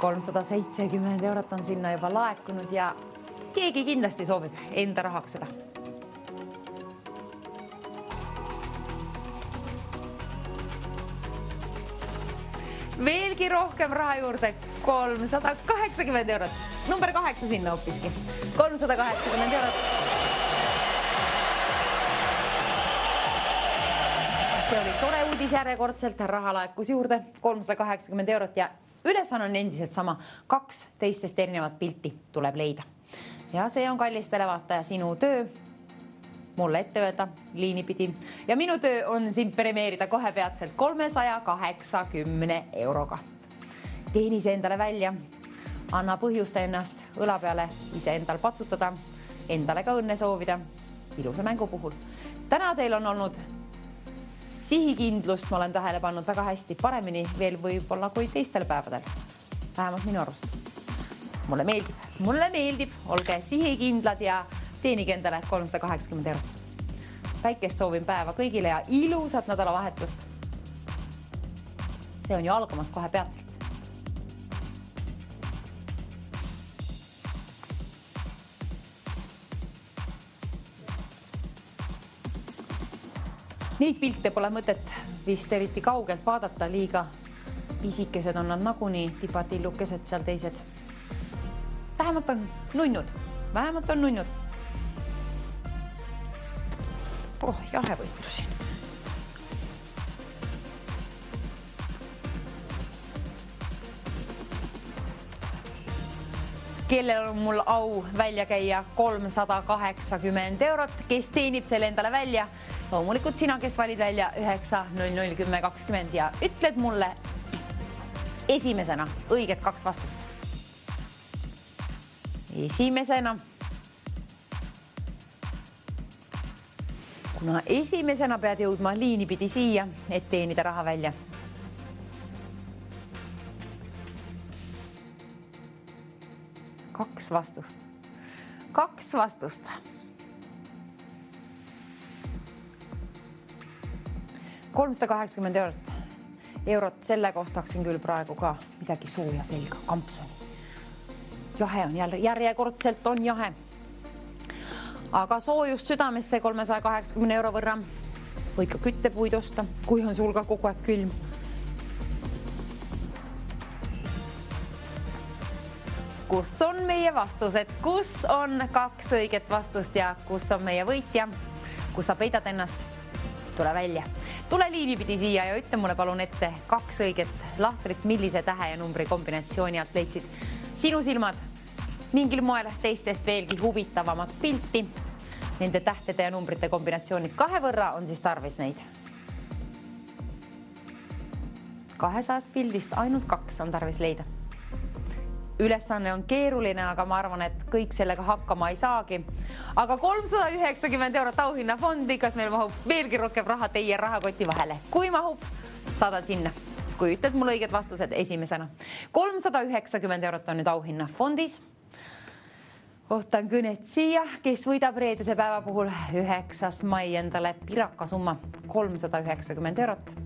Speaker 1: 370 eurot on sinna juba laekunud ja keegi kindlasti soovib enda rahaks seda. Veelgi rohkem raha juurde, 380 eurot. Number 8 sinna hoopiski. 380 eurot. See oli tore uudis järjekordselt, raha laekus juurde 380 eurot ja ülesanne on endiselt sama. 2 teistest erinevat pilti tuleb leida. Ja see on kallis televaataja sinu töö. Mulle ette öelda liinipidi. Ja minu töö on sind premeerida kohe peatselt 380 euroga. Teeni see endale välja. Anna põhjusta ennast õla peale ise endal patsutada. Endale ka õnne soovida. Ilusa mängu puhul. Täna teil on olnud sihikindlust, ma olen tähele pannud väga hästi, paremini veel võib-olla kui teistel päevadel. Vähemalt minu arust. Mulle meeldib, olge sihikindlad ja teenige endale 380 eurot. Päikest soovin päeva kõigile ja ilusat nädalavahetust. See on ju algamas kohe peatselt. Neid pilte pole mõtet vist eriti kaugelt vaadata, liiga pisikesed on nad nagunii, tibatillukesed seal teised. Vähemalt on nunnud. Jahe võitlusin. Kellel on mul au välja käia 380 eurot, kes teenib selle endale välja? Loomulikult sina, kes valid välja 9-0-0-10-20 ja ütled mulle esimesena õiget 2 vastust. Kuna esimesena pead jõudma liinipidi siia, et teenida raha välja. Kaks vastust. 380 eurot, sellega ostaksin küll praegu ka midagi sooja selga, kampsuni. Jahe on järjekordselt on jahe. Aga soojust südamesse 380 euro võrra võid ka küttepuid osta, kui on sul ka kogu aeg külm. Kus on meie vastused? Kus on 2 õiget vastust ja kus on meie võitja? Kus sa peidad ennast? Tule välja. Tule liinipidi siia ja ütle mulle palun ette 2 õiget lahtrit, millise tähe ja numbri kombinatsiooni alt leidsid sinu silmad mingil moel teistest veelgi huvitavamat pilti. Nende tähtede ja numbrite kombinatsioonid 2 võrra on siis tarvis neid. 200 pildist ainult 2 on tarvis leida. Ülesanne on keeruline, aga ma arvan, et kõik sellega hakkama ei saagi. Aga 390 eurot auhinnafondi, kas meil mahub veelgi rohkem raha teie rahakoti vahele? Kui mahub, saadan sinna. Kui ütled mulle õiged vastused esimesena. 390 eurot on nüüd auhinnafondis. Ootan kõnet siia, kes võidab reedese päeva puhul 9. mai endale piraka summa 390 eurot.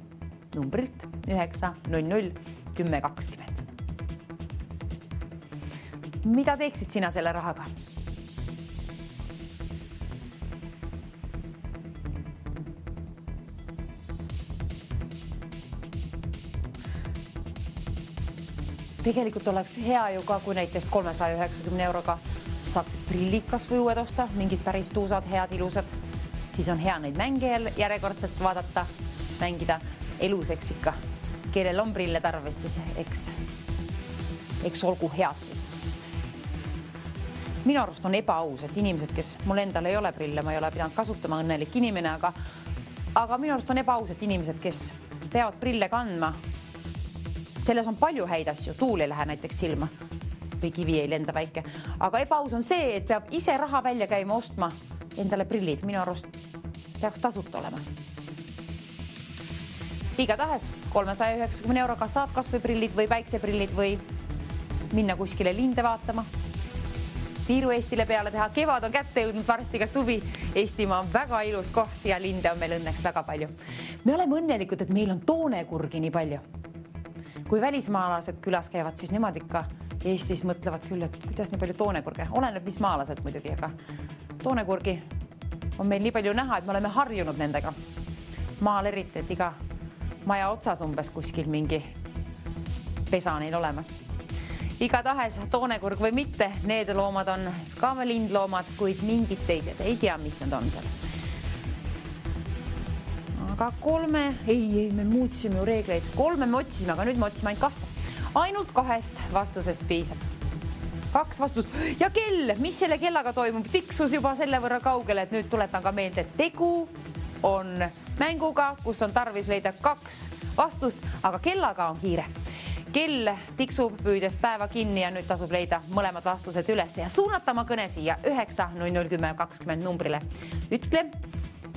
Speaker 1: Numbrilt 9001020. Mida teeksid sina selle rahaga? Tegelikult oleks hea ju ka, kui näiteks 390 euroga saaksid prillid kas või uued osta, mingid päris tuusad, head, ilusad. Siis on hea neid mänge järjekordselt vaadata, mängida elus ikka. Kellel on prille tarvis, siis eks olgu head siis. Minu arust on ebaaus, et inimesed, kes mul endal ei ole prille, ma ei ole pidanud kasutama, õnnelik inimene, aga minu arust on ebaaus, et inimesed, kes peavad prille kandma, selles on palju häid asju, tuul ei lähe näiteks silma või kivi ei lenda väike. Aga ebaaus on see, et peab ise raha välja käima ostma endale prillid. Minu arust peaks tasuta olema. Igatahes 390 euroga saad kas või prillid või päikseprillid või minna kuskile linde vaatama. Tiiru Eestile peale teha. Kevad on kätte jõudnud, varsti ka suvi. Eestimaa on väga ilus koht ja linde on meil õnneks väga palju. Me oleme õnnelikud, et meil on toonekurgi nii palju. Kui välismaalased külas käivad, siis nemad ikka Eestis mõtlevad küll, et kuidas nii palju toonekurge. Oleneb, mis maalased muidugi, aga toonekurgi on meil nii palju näha, et me oleme harjunud nendega. Maal eriti, et iga maja otsas umbes kuskil mingi pesa neil olemas. Igatahes toonekurg või mitte, need loomad on ka lindloomad, kuid mingid teised. Ei tea, mis need on seal. Aga me muutsime ju reegleid. 3 me otsisime, aga nüüd me otsime ainult 2. Ainult 2 vastusest piisab. 2 vastust. Ja kell, mis selle kellaga toimub? Tiksus juba selle võrra kaugele, et nüüd tuletan ka meelde, et tegu on mänguga, kus on tarvis leida 2 vastust, aga kellaga on kiire. Kell tiksub püüdes päeva kinni ja nüüd tasub leida mõlemad vastused üles ja suunata oma kõne siia 9001020 numbrile. Ütle,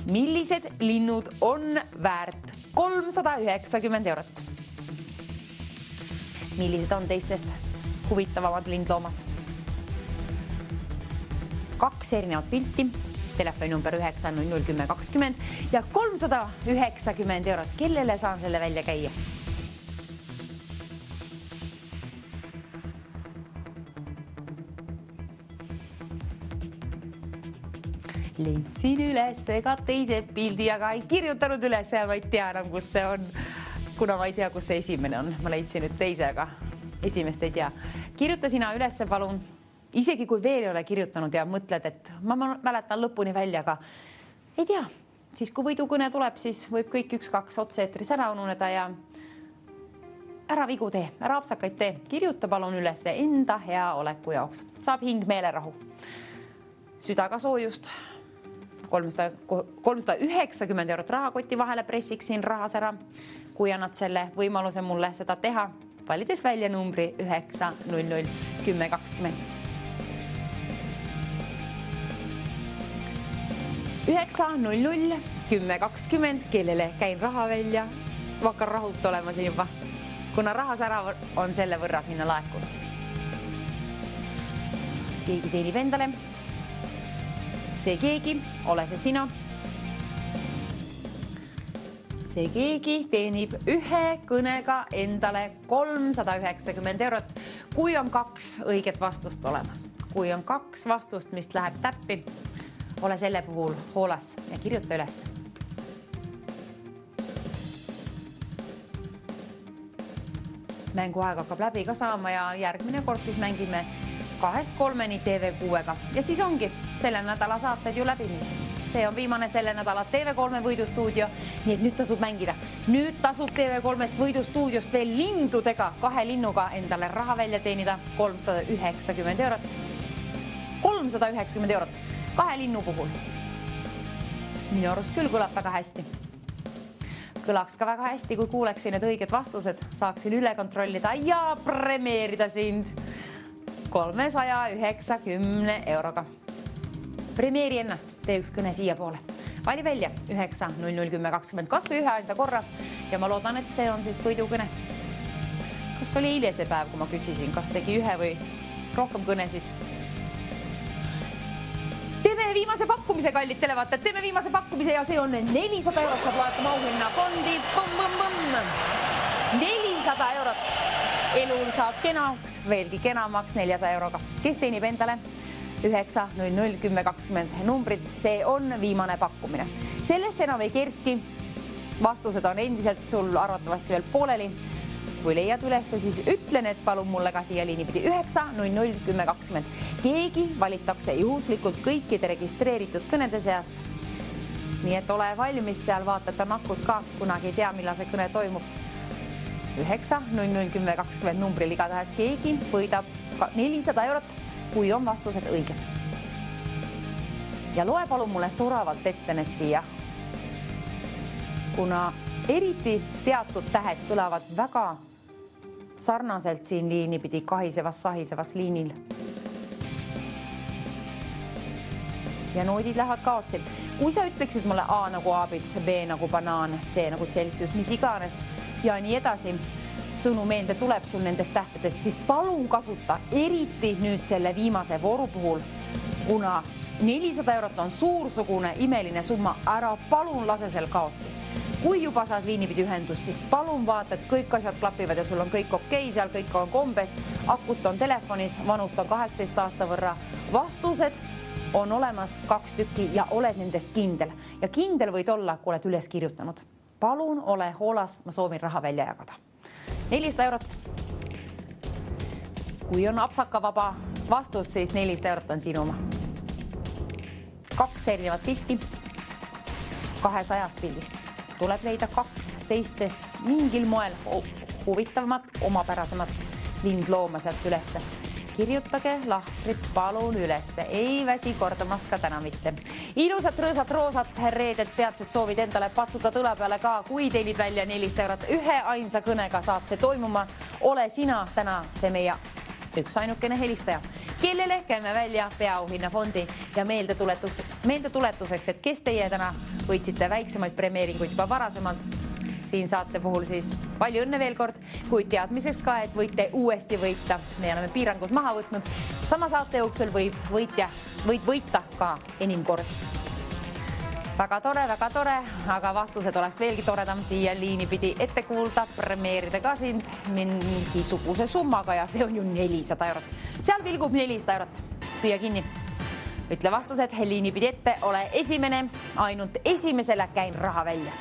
Speaker 1: millised linnud on väärt 390 eurot? Millised on teistest huvitavamad lindloomad? 2 erinevat pilti, telefoninumber 9001020 ja 390 eurot. Kellele saan selle välja käia? Leidsin üles ka teise pildi, aga ei kirjutanud üles ja ma ei tea enam, kus see on. Kuna ma ei tea, kus see esimene on. Ma leidsin nüüd teise, aga esimest ei tea. Kirjuta sina üles, palun. Isegi kui veel ei ole kirjutanud ja mõtled, et ma mäletan lõpuni välja, aga ei tea. Siis kui võidukõne tuleb, siis võib kõik 1-2 otseetris ära ununeda ja ära vigu tee, ära apsakaid tee. Kirjuta palun üles enda hea oleku jaoks. Saab hing meelerahu. Südaga soojust. 390 eurot rahakoti vahele pressiksin rahas ära, kui annad selle võimaluse mulle seda teha, valides välja numbri 9001020. 9001020, kellele käin raha välja, hakkan rahult olema siin juba, kuna rahas ära on selle võrra sinna laekunud. Keegi teenib endale. See keegi, ole see sina. See keegi teenib 1 kõnega endale 390 eurot, kui on 2 õiget vastust olemas. Kui on 2 vastust, mis läheb täppi, ole selle puhul hoolas ja kirjuta üles. Mänguaeg hakkab läbi ka saama ja järgmine kord siis mängime 2-3 TV6-ga ja siis ongi selle nädala saated ju läbi. See on viimane selle nädala TV3 võidustuudio, nii et nüüd tasub mängida. Nüüd tasub TV3-st võidustuudiost veel lindudega 2 linnuga endale raha välja teenida 390 eurot. 390 eurot 2 linnu puhul. Minu arust küll kõlab väga hästi. Kõlaks ka väga hästi, kui kuuleksin need õiged vastused, saaksin üle kontrollida ja premeerida sind 390 euroga. Premeeri ennast, tee 1 kõne siia poole. Vali välja 9001020 kas või 1 ainsa korra ja ma loodan, et see on siis võidukõne. Kas oli eile see päev, kui ma küsisin, kas tegi 1 või rohkem kõnesid? viimase pakkumise, kallid televaatajad, teeme viimase pakkumise ja see on 400 eurot saab laetama auhinna fondi. 400 eurot. Elul saab kenaks, veelgi kenamaks 400 euroga. Kes teenib endale? 9 0 0 10 20 numbrit. See on viimane pakkumine. Sellest enam ei kerki. Vastused on endiselt sul arvatavasti veel pooleli. Kui leiad ülesse, siis ütlen, et palun mulle ka siia liini pidi 9 0 0 10 20. Keegi valitakse juhuslikult kõikide registreeritud kõnede seast. Nii et ole valmis seal, vaatata nakud ka, kunagi ei tea, millal see kõne toimub. 9 0 0 10 20 numbril igatahes keegi võidab 400 eurot, kui on vastused õiged. Ja loe palun mulle soravalt ette need siia. Kuna eriti teatud tähed kõlavad väga sarnaselt siin liini pidi kahisevas liinil. Ja noodid lähevad kaotsi. Kui sa ütleksid mulle A nagu aabits, B nagu banaan, C nagu Celsius, mis iganes ja nii edasi, sõnu meelde tuleb sul nendest tähtedest, siis palun kasuta eriti nüüd selle viimase vooru puhul, kuna 400 eurot on suursugune imeline summa, ära palun lase seal kaotsi. Kui juba saad liinipidi ühendus, siis palun vaata, et kõik asjad klapivad ja sul on kõik okei, seal kõik on kombes, akut on telefonis, vanust on 18 aasta võrra, vastused on olemas 2 tükki ja oled nendest kindel. Ja kindel võid olla, kui oled üles kirjutanud. Palun ole hoolas, ma soovin raha välja jagada. 400 eurot. Kui on apsakavaba vastus, siis 400 eurot on sinu oma. 2 erinevat pilti 200 pildist. Tuleb leida 2 teistest mingil moel huvitavamat, omapärasemat lindlooma sealt ülesse. Kirjutage lahtrid palun ülesse. Ei väsi kordamast ka täna mitte. Ilusat, rõõsat, roosat, reedet, peatsed soovid endale patsuta tõla peale ka. Kui teenid välja 400 eurot, ühe ainsa kõnega saab see toimuma. Ole sina täna see meie üks ainukene helistaja, kellele käime välja peaauhinna fondi ja meeldetuletuseks, et kes teie täna võitsite väiksemaid premeeringuid juba varasemalt. Siin saate puhul siis palju õnne veel kord, kuid teadmiseks ka, et võite uuesti võita. Me oleme piirangud maha võtnud. Sama saate jooksul võid võita ka enim kord. Väga tore, aga vastused oleks veelgi toredam siia liini pidi ette kuulda, premeerida ka sind mingisuguse summaga ja see on ju 400 eurot. Seal vilgub 400 eurot. Püüa kinni. Ütle vastused, liini pidi ette, ole esimene, ainult esimesele käin raha välja.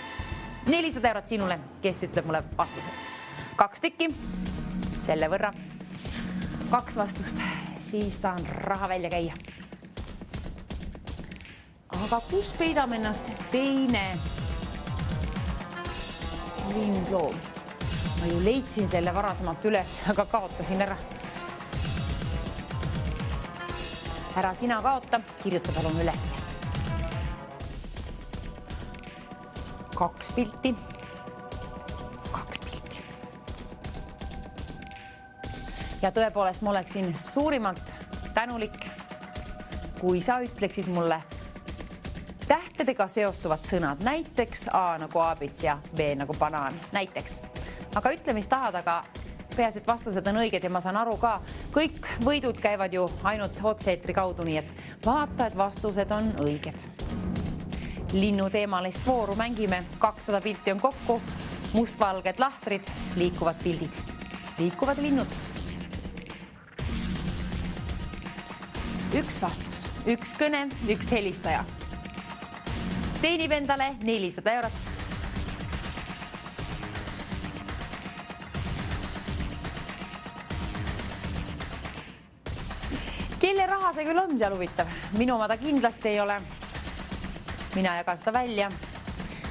Speaker 1: 400 eurot sinule, kes ütleb mulle vastused. 2 tükki, selle võrra. 2 vastust, siis saan raha välja käia. Aga kus peidame ennast teine lindloom? Ma ju leidsin selle varasemalt üles, aga kaotasin ära. Ära sina kaota, kirjuta palun üles. 2 pilti. 2 pilti. Ja tõepoolest ma oleksin suurimalt tänulik, kui sa ütleksid mulle tähtedega seostuvad sõnad, näiteks A nagu aabits ja B nagu banaan, näiteks. Aga ütle, mis tahad, aga peas, et vastused on õiged ja ma saan aru ka, kõik võidud käivad ju ainult otseetri kaudu, nii et vaata, et vastused on õiged. Linnu teemalist vooru mängime, 200 pilti on kokku, mustvalged lahtrid, liikuvad pildid, liikuvad linnud. 1 vastus, 1 kõne, 1 helistaja. Teenib endale 400 eurot. Kelle raha see küll on seal huvitav? Minu oma ta kindlasti ei ole. Mina jagan seda välja.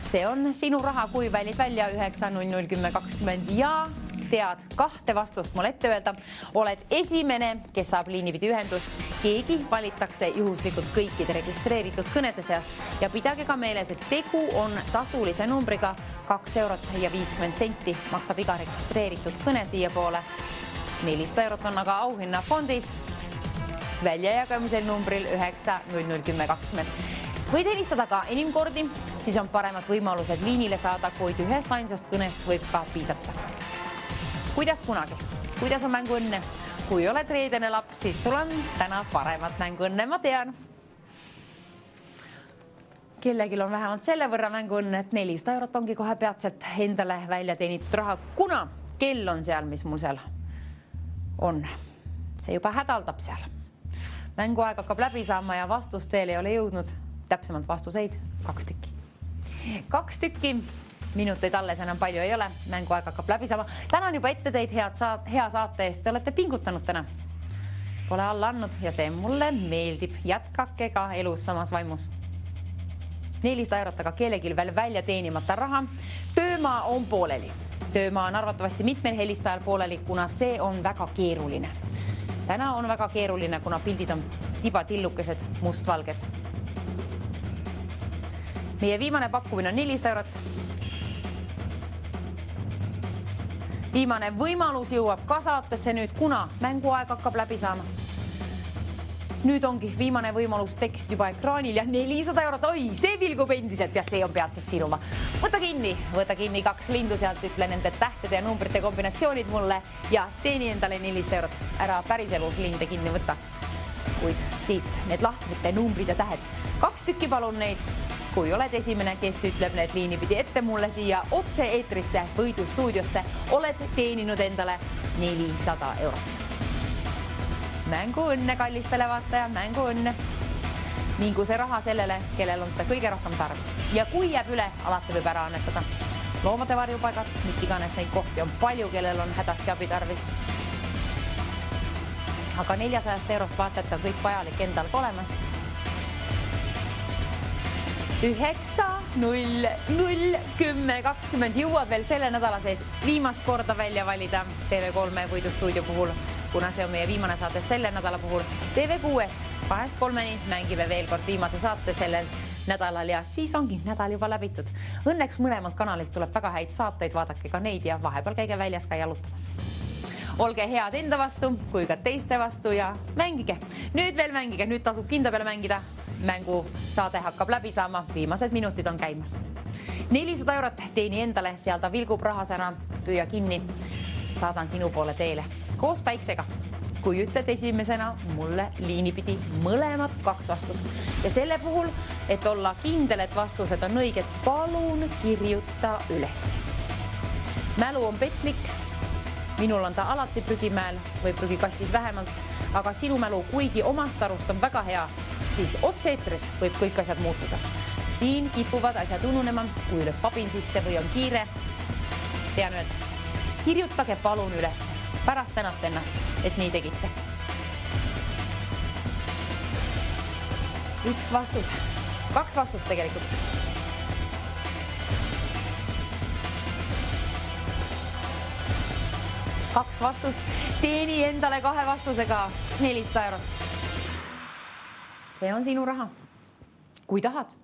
Speaker 1: See on sinu raha, kui välid välja 9 0 0 10 20 ja tead 2 vastust mul ette öelda. Oled esimene, kes saab liinipidi ühendust. Keegi valitakse juhuslikult kõikide registreeritud kõnede seast ja pidage ka meeles, et tegu on tasulise numbriga 2 eurot ja 50 senti maksab iga registreeritud kõne siia poole. 400 eurot on aga auhinna fondis väljajagamisel numbril 9 0 0 10 20. Võid helistada ka enim kordi, siis on paremad võimalused liinile saada, kuid ühest ainsast kõnest võib ka piisata. Kuidas kunagi? Kuidas on mängu õnne? Kui oled reedene laps, siis sul on täna paremat mängu õnne, ma tean. kellelgi on vähemalt selle võrra mänguõnne, et 400 eurot ongi kohe peatselt endale välja teenitud raha, kuna kell on seal, mis mul seal on. See juba hädaldab seal. Mänguaeg hakkab läbi saama ja vastust veel ei ole jõudnud. Täpsemalt vastuseid 2 tükki. 2 tükki. Minuteid alles enam palju ei ole. Mänguaeg hakkab läbi saama. Tänan juba ette teid hea saate eest. Te olete pingutanud täna. Pole alla andnud ja see mulle meeldib. Jätkake ka elus samas vaimus. 400 eurot, aga kellelgi veel välja teenimata raha. Töömaa on pooleli. Töömaa on arvatavasti mitmel helistajal pooleli, kuna see on väga keeruline. Täna on väga keeruline, kuna pildid on tibatillukesed, mustvalged. Meie viimane pakkumine on 400 eurot. Viimane võimalus jõuab ka saatesse nüüd, kuna mänguaeg hakkab läbi saama. Nüüd ongi viimane võimalus, tekst juba ekraanil ja 400 eurot. Oi, see vilgub endiselt ja see on peatselt sinuma. Võta kinni 2 lindu sealt, ütle nende tähtede ja numbrite kombinatsioonid mulle ja teeni endale 400 eurot. Ära päris elus linde kinni võta. Kuid siit need lahtrite numbrid ja tähed. 2 tükki palun neid. Kui oled esimene, kes ütleb need liini pidi ette mulle siia otse eetrisse võidustuudiosse, oled teeninud endale 400 eurot. Mängu õnne, kallis televaataja, mängu õnne. Mingu see raha sellele, kellel on seda kõige rohkem tarvis. Ja kui jääb üle, alati võib ära annetada. Loomade varjupaigad, mis iganes neid kohti on palju, kellel on hädasti abi tarvis. Aga 400 eurost vaatajat on kõik vajalik endal olemas. 9, 0, 0, 10, 20 jõuad veel selle nädala sees viimast korda välja valida TV3 võidustuudio puhul, kuna see on meie viimane saate selle nädala puhul. TV6 2-3 mängime veel kord viimase saate sellel nädalal ja siis ongi nädal juba läbitud. Õnneks mõlemad kanalilt tuleb väga häid saateid, vaadake ka neid ja vahepeal käige väljas ka jalutamas. Olge head enda vastu kui ka teiste vastu ja mängige. Nüüd veel mängige, nüüd tasub kinda peale mängida. Mängu saade hakkab läbi saama, viimased minutid on käimas. 400 eurot teeni endale, seal ta vilgub rahasena, püüa kinni. Saadan sinu poole teele koos päiksega. Kui ütled esimesena mulle liinipidi mõlemad 2 vastust. Ja selle puhul, et olla kindel, et vastused on õiged, palun kirjuta üles. Mälu on petlik. Minul on ta alati prügimäel või prügikastis vähemalt, aga sinu mälu, kuigi omast arust on väga hea, siis otse-eetris võib kõik asjad muutuda. Siin kipuvad asjad ununema, kui lööb pabin sisse või on kiire. Pean öelda, kirjutage palun üles, pärast tänate ennast, et nii tegite. 1 vastus, 2 vastust tegelikult. 2 vastust, teeni endale 2 vastusega 400 eurot. See on sinu raha. Kui tahad.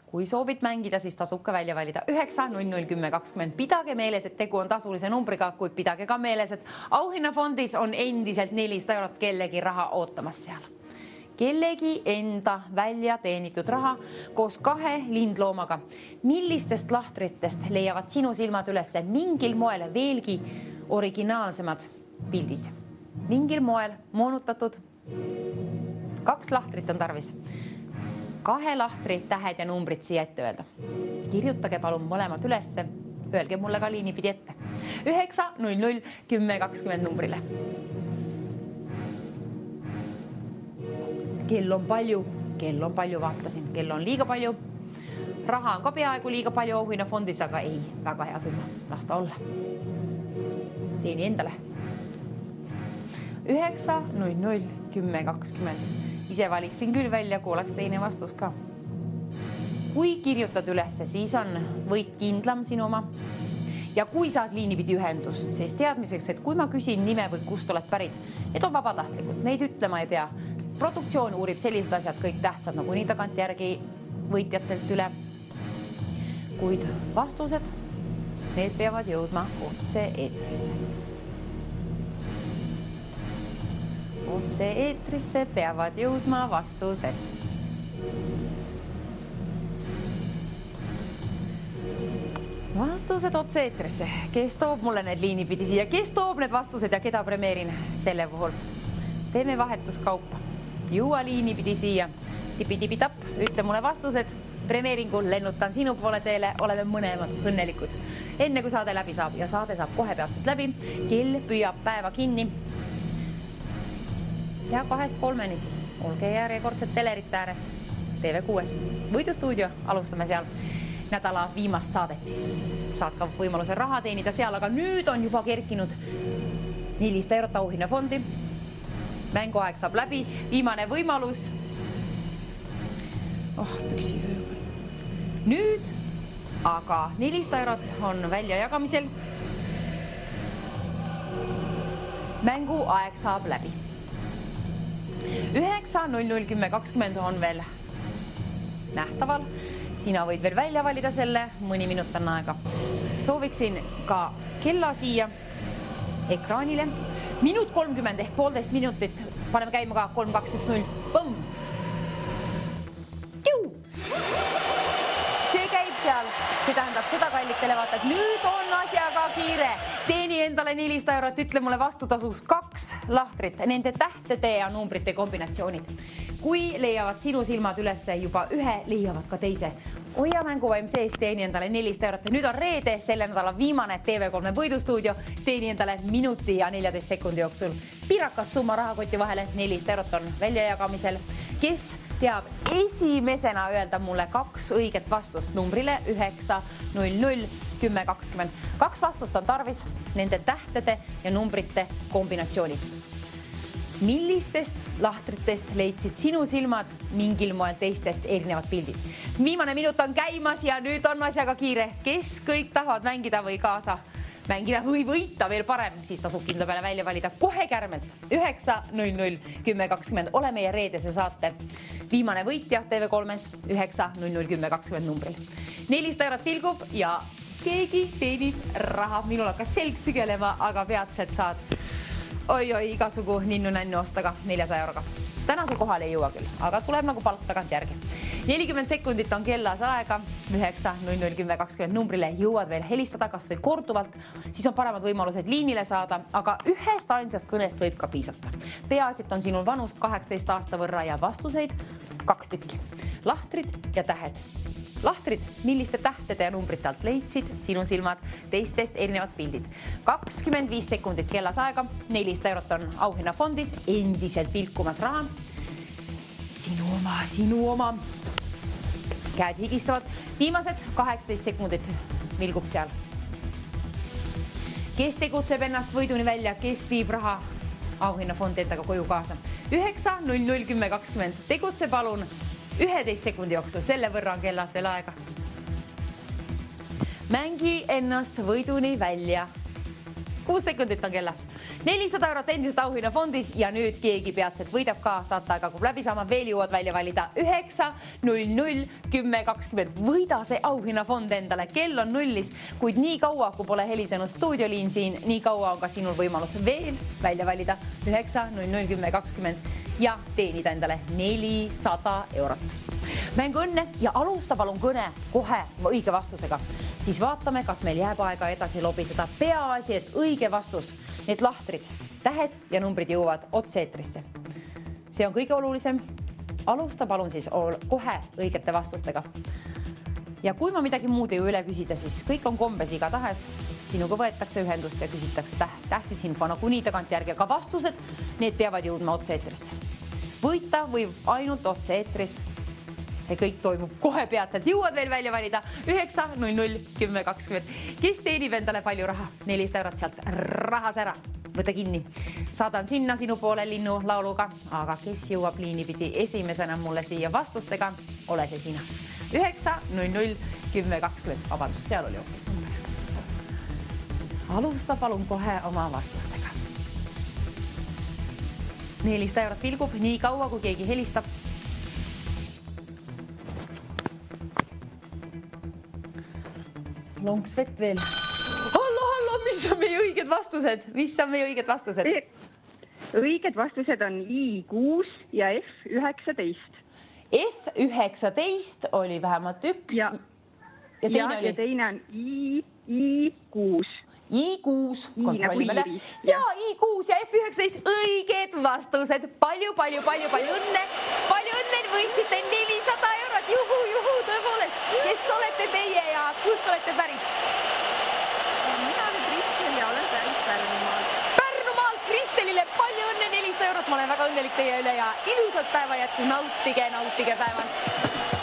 Speaker 1: Kui soovid mängida, siis tasub ka välja valida 9, 0, 10, 20. Pidage meeles, et tegu on tasulise numbriga, kuid pidage ka meeles, et auhinnafondis on endiselt 400 eurot kellegi raha ootamas seal. Kellegi enda välja teenitud raha koos 2 lindloomaga. Millistest lahtritest leiavad sinu silmad üles mingil moel veelgi originaalsemad pildid? Mingil moel moonutatud. 2 lahtrit on tarvis. 2 lahtri tähed ja numbrid siia ette öelda. Kirjutage palun mõlemad ülesse. Öelge mulle ka liinipidi ette. 9, 0, 0, 10, 20 numbrile. Kell on palju, vaatasin, kell on liiga palju. Raha on ka peaaegu liiga palju auhinnafondis, aga ei, väga hea summa, las ta olla. Teeni endale. 9, 0, 0, 10, 20. Ise valiksin küll välja, kui oleks teine vastus ka. Kui kirjutad ülesse, siis on võit kindlam sinu oma. Ja kui saad liinipidi ühendust, siis teadmiseks, et kui ma küsin nime või kust oled pärit, need on vabatahtlikud, neid ütlema ei pea. Produktsioon uurib sellised asjad kõik tähtsad, nagu nii tagant järgi võitjatelt üle. Kuid vastused, need peavad jõudma otse eetrisse. Otse eetrisse peavad jõudma vastused. Vastused otse eetrisse. Kes toob mulle need liinipidi siia? Kes toob need vastused ja keda premeerin selle puhul? Teeme vahetuskaupa. Jõua liinipidi siia. tipi-tipi-tapp, ütle mulle vastused. Premeeringul lennutan sinu poole teele, oleme mõlemad õnnelikud. Enne kui saade läbi saab ja saade saab kohe peatselt läbi, kell püüab päeva kinni. Ja 2-3 siis, olge järjekordselt telerite ääres. TV6 Võidustuudio, alustame seal nädala viimast saadet siis. Saad ka võimaluse raha teenida seal, aga nüüd on juba kerkinud 400 eurot auhinnafondi. Mänguaeg saab läbi, viimane võimalus. Püksi ööpäev. Nüüd aga 400 eurot on välja jagamisel. Mänguaeg saab läbi. 9.00.10.20 on veel nähtaval. Sina võid veel välja valida selle, mõni minut on aega. Sooviksin ka kella siia ekraanile. Minut 30 ehk 1,5 minutit. Paneme käima ka 3, 2, 1, 0. Põmm! See käib seal. See tähendab seda, kallid televaatajad, nüüd on asjaga kiire. Teeni endale 400 eurot, ütle mulle vastutasuks 2 lahtrit, nende tähtede ja numbrite kombinatsioonid. Kui leiavad sinu silmad ülesse juba ühe, leiavad ka teise. Hoia mänguvaim sees, teeni endale 400 eurot. Nüüd on reede, selle nädala viimane TV3 Võidustuudio. Teeni endale minuti ja 14 sekundi jooksul. Pirakas summa rahakoti vahele, 400 eurot on välja jagamisel. Kes teab esimesena öelda mulle 2 õiget vastust numbrile 9.00.10.20. 2 vastust on tarvis, nende tähtede ja numbrite kombinatsioonid. Millistest lahtritest leidsid sinu silmad mingil moel teistest erinevad pildid? Viimane minut on käimas ja nüüd on asjaga kiire. Kes kõik tahavad mängida või kaasa mängida või võita veel parem, siis tasub kindla peale välja valida kohe kärmelt 9.00.10.20. Ole meie reedese saate viimane võitja TV3-s 9.00.10.20 numbril. 400 eurot tilgub ja keegi teenib raha. Minul hakkas selg sügelema, aga peatselt saad igasugu ninnu-nännu osta ka 400 euroga. Tänase kohale ei jõua küll, aga tuleb nagu palk tagant järgi. 40 sekundit on kellas aega, 9.00.10.20 numbrile jõuad veel helistada kas või korduvalt, siis on paremad võimalused liinile saada, aga ühest ainsast kõnest võib ka piisata. Peaasilt on sinul vanust 18 aasta võrra ja vastuseid 2 tükki. Lahtrid ja tähed. Lahtrid, milliste tähtede ja numbrite alt leidsid sinu silmad teistest erinevad pildid. 25 sekundit kellas aega, 400 eurot on auhinnafondis, endiselt vilkumas raha. Sinu oma. Käed higistavad. Viimased 18 sekundit vilgub seal. Kes tegutseb ennast võiduni välja, kes viib raha auhinnafondi endaga koju kaasa? 9.00.10.20. Tegutse palun 11 sekundi jooksul, selle võrra on kellas veel aega. Mängi ennast võiduni välja. 6 sekundit on kellas. 400 eurot endiselt auhinnafondis ja nüüd keegi peatselt võidab ka, saate aega kui läbi saama, veel jõuad välja valida 9.00.10.20. Võida see auhinnafond endale, kell on nullis, kuid nii kaua, kui pole helisenud stuudioliin siin, nii kaua on ka sinul võimalus veel välja valida 9.00.10.20 ja teenida endale 400 eurot. Mängu õnne ja alusta palun kõne kohe õige vastusega. Siis vaatame, kas meil jääb aega edasi lobiseda. Peaasi, et õige vastus, need lahtrid, tähed ja numbrid jõuavad otse-eetrisse. See on kõige olulisem. Alusta palun siis kohe õigete vastustega. Ja kui ma midagi muud ei üle küsida, siis kõik on kombes iga tahes. Sinuga võetakse ühendust ja küsitakse tähtis info, nagu nii tagant järgi, aga vastused, need peavad jõudma otse-eetrisse. Võita või ainult otse-eetris. See kõik toimub kohe peatselt. Jõuad veel välja valida 9.00.10.20. Kes teenib endale palju raha? 400 eurot sealt rahas ära. Võta kinni. Saadan sinna sinu poole linnu lauluga, aga kes jõuab liini pidi esimesena mulle siia vastustega? Ole see sina. 9.00.10.20. Vabandust, seal oli hoopis number. Alusta palun kohe oma vastustega. 400 eurot vilgub nii kaua, kui keegi helistab. Lonks vett veel. Hallo, mis on meie õiged vastused?
Speaker 6: Õiged vastused on I6 ja F19.
Speaker 1: F19 oli vähemalt üks.
Speaker 6: Ja teine on I6.
Speaker 1: I6, kontrollime üle.
Speaker 6: Iiri,
Speaker 1: Ja I6 ja F19 õiged vastused. Palju õnne. Palju õnne, võitsite 400 eurot. Juhu, tõepoolest. Kes olete teie ja kust olete pärit?
Speaker 6: Mina olen Kristel ja olen pärit Pärnumaalt.
Speaker 1: Pärnumaalt Kristelile palju õnne, 400 eurot. Ma olen väga õnnelik teie üle ja ilusat päeva jätku. Nautige päevast.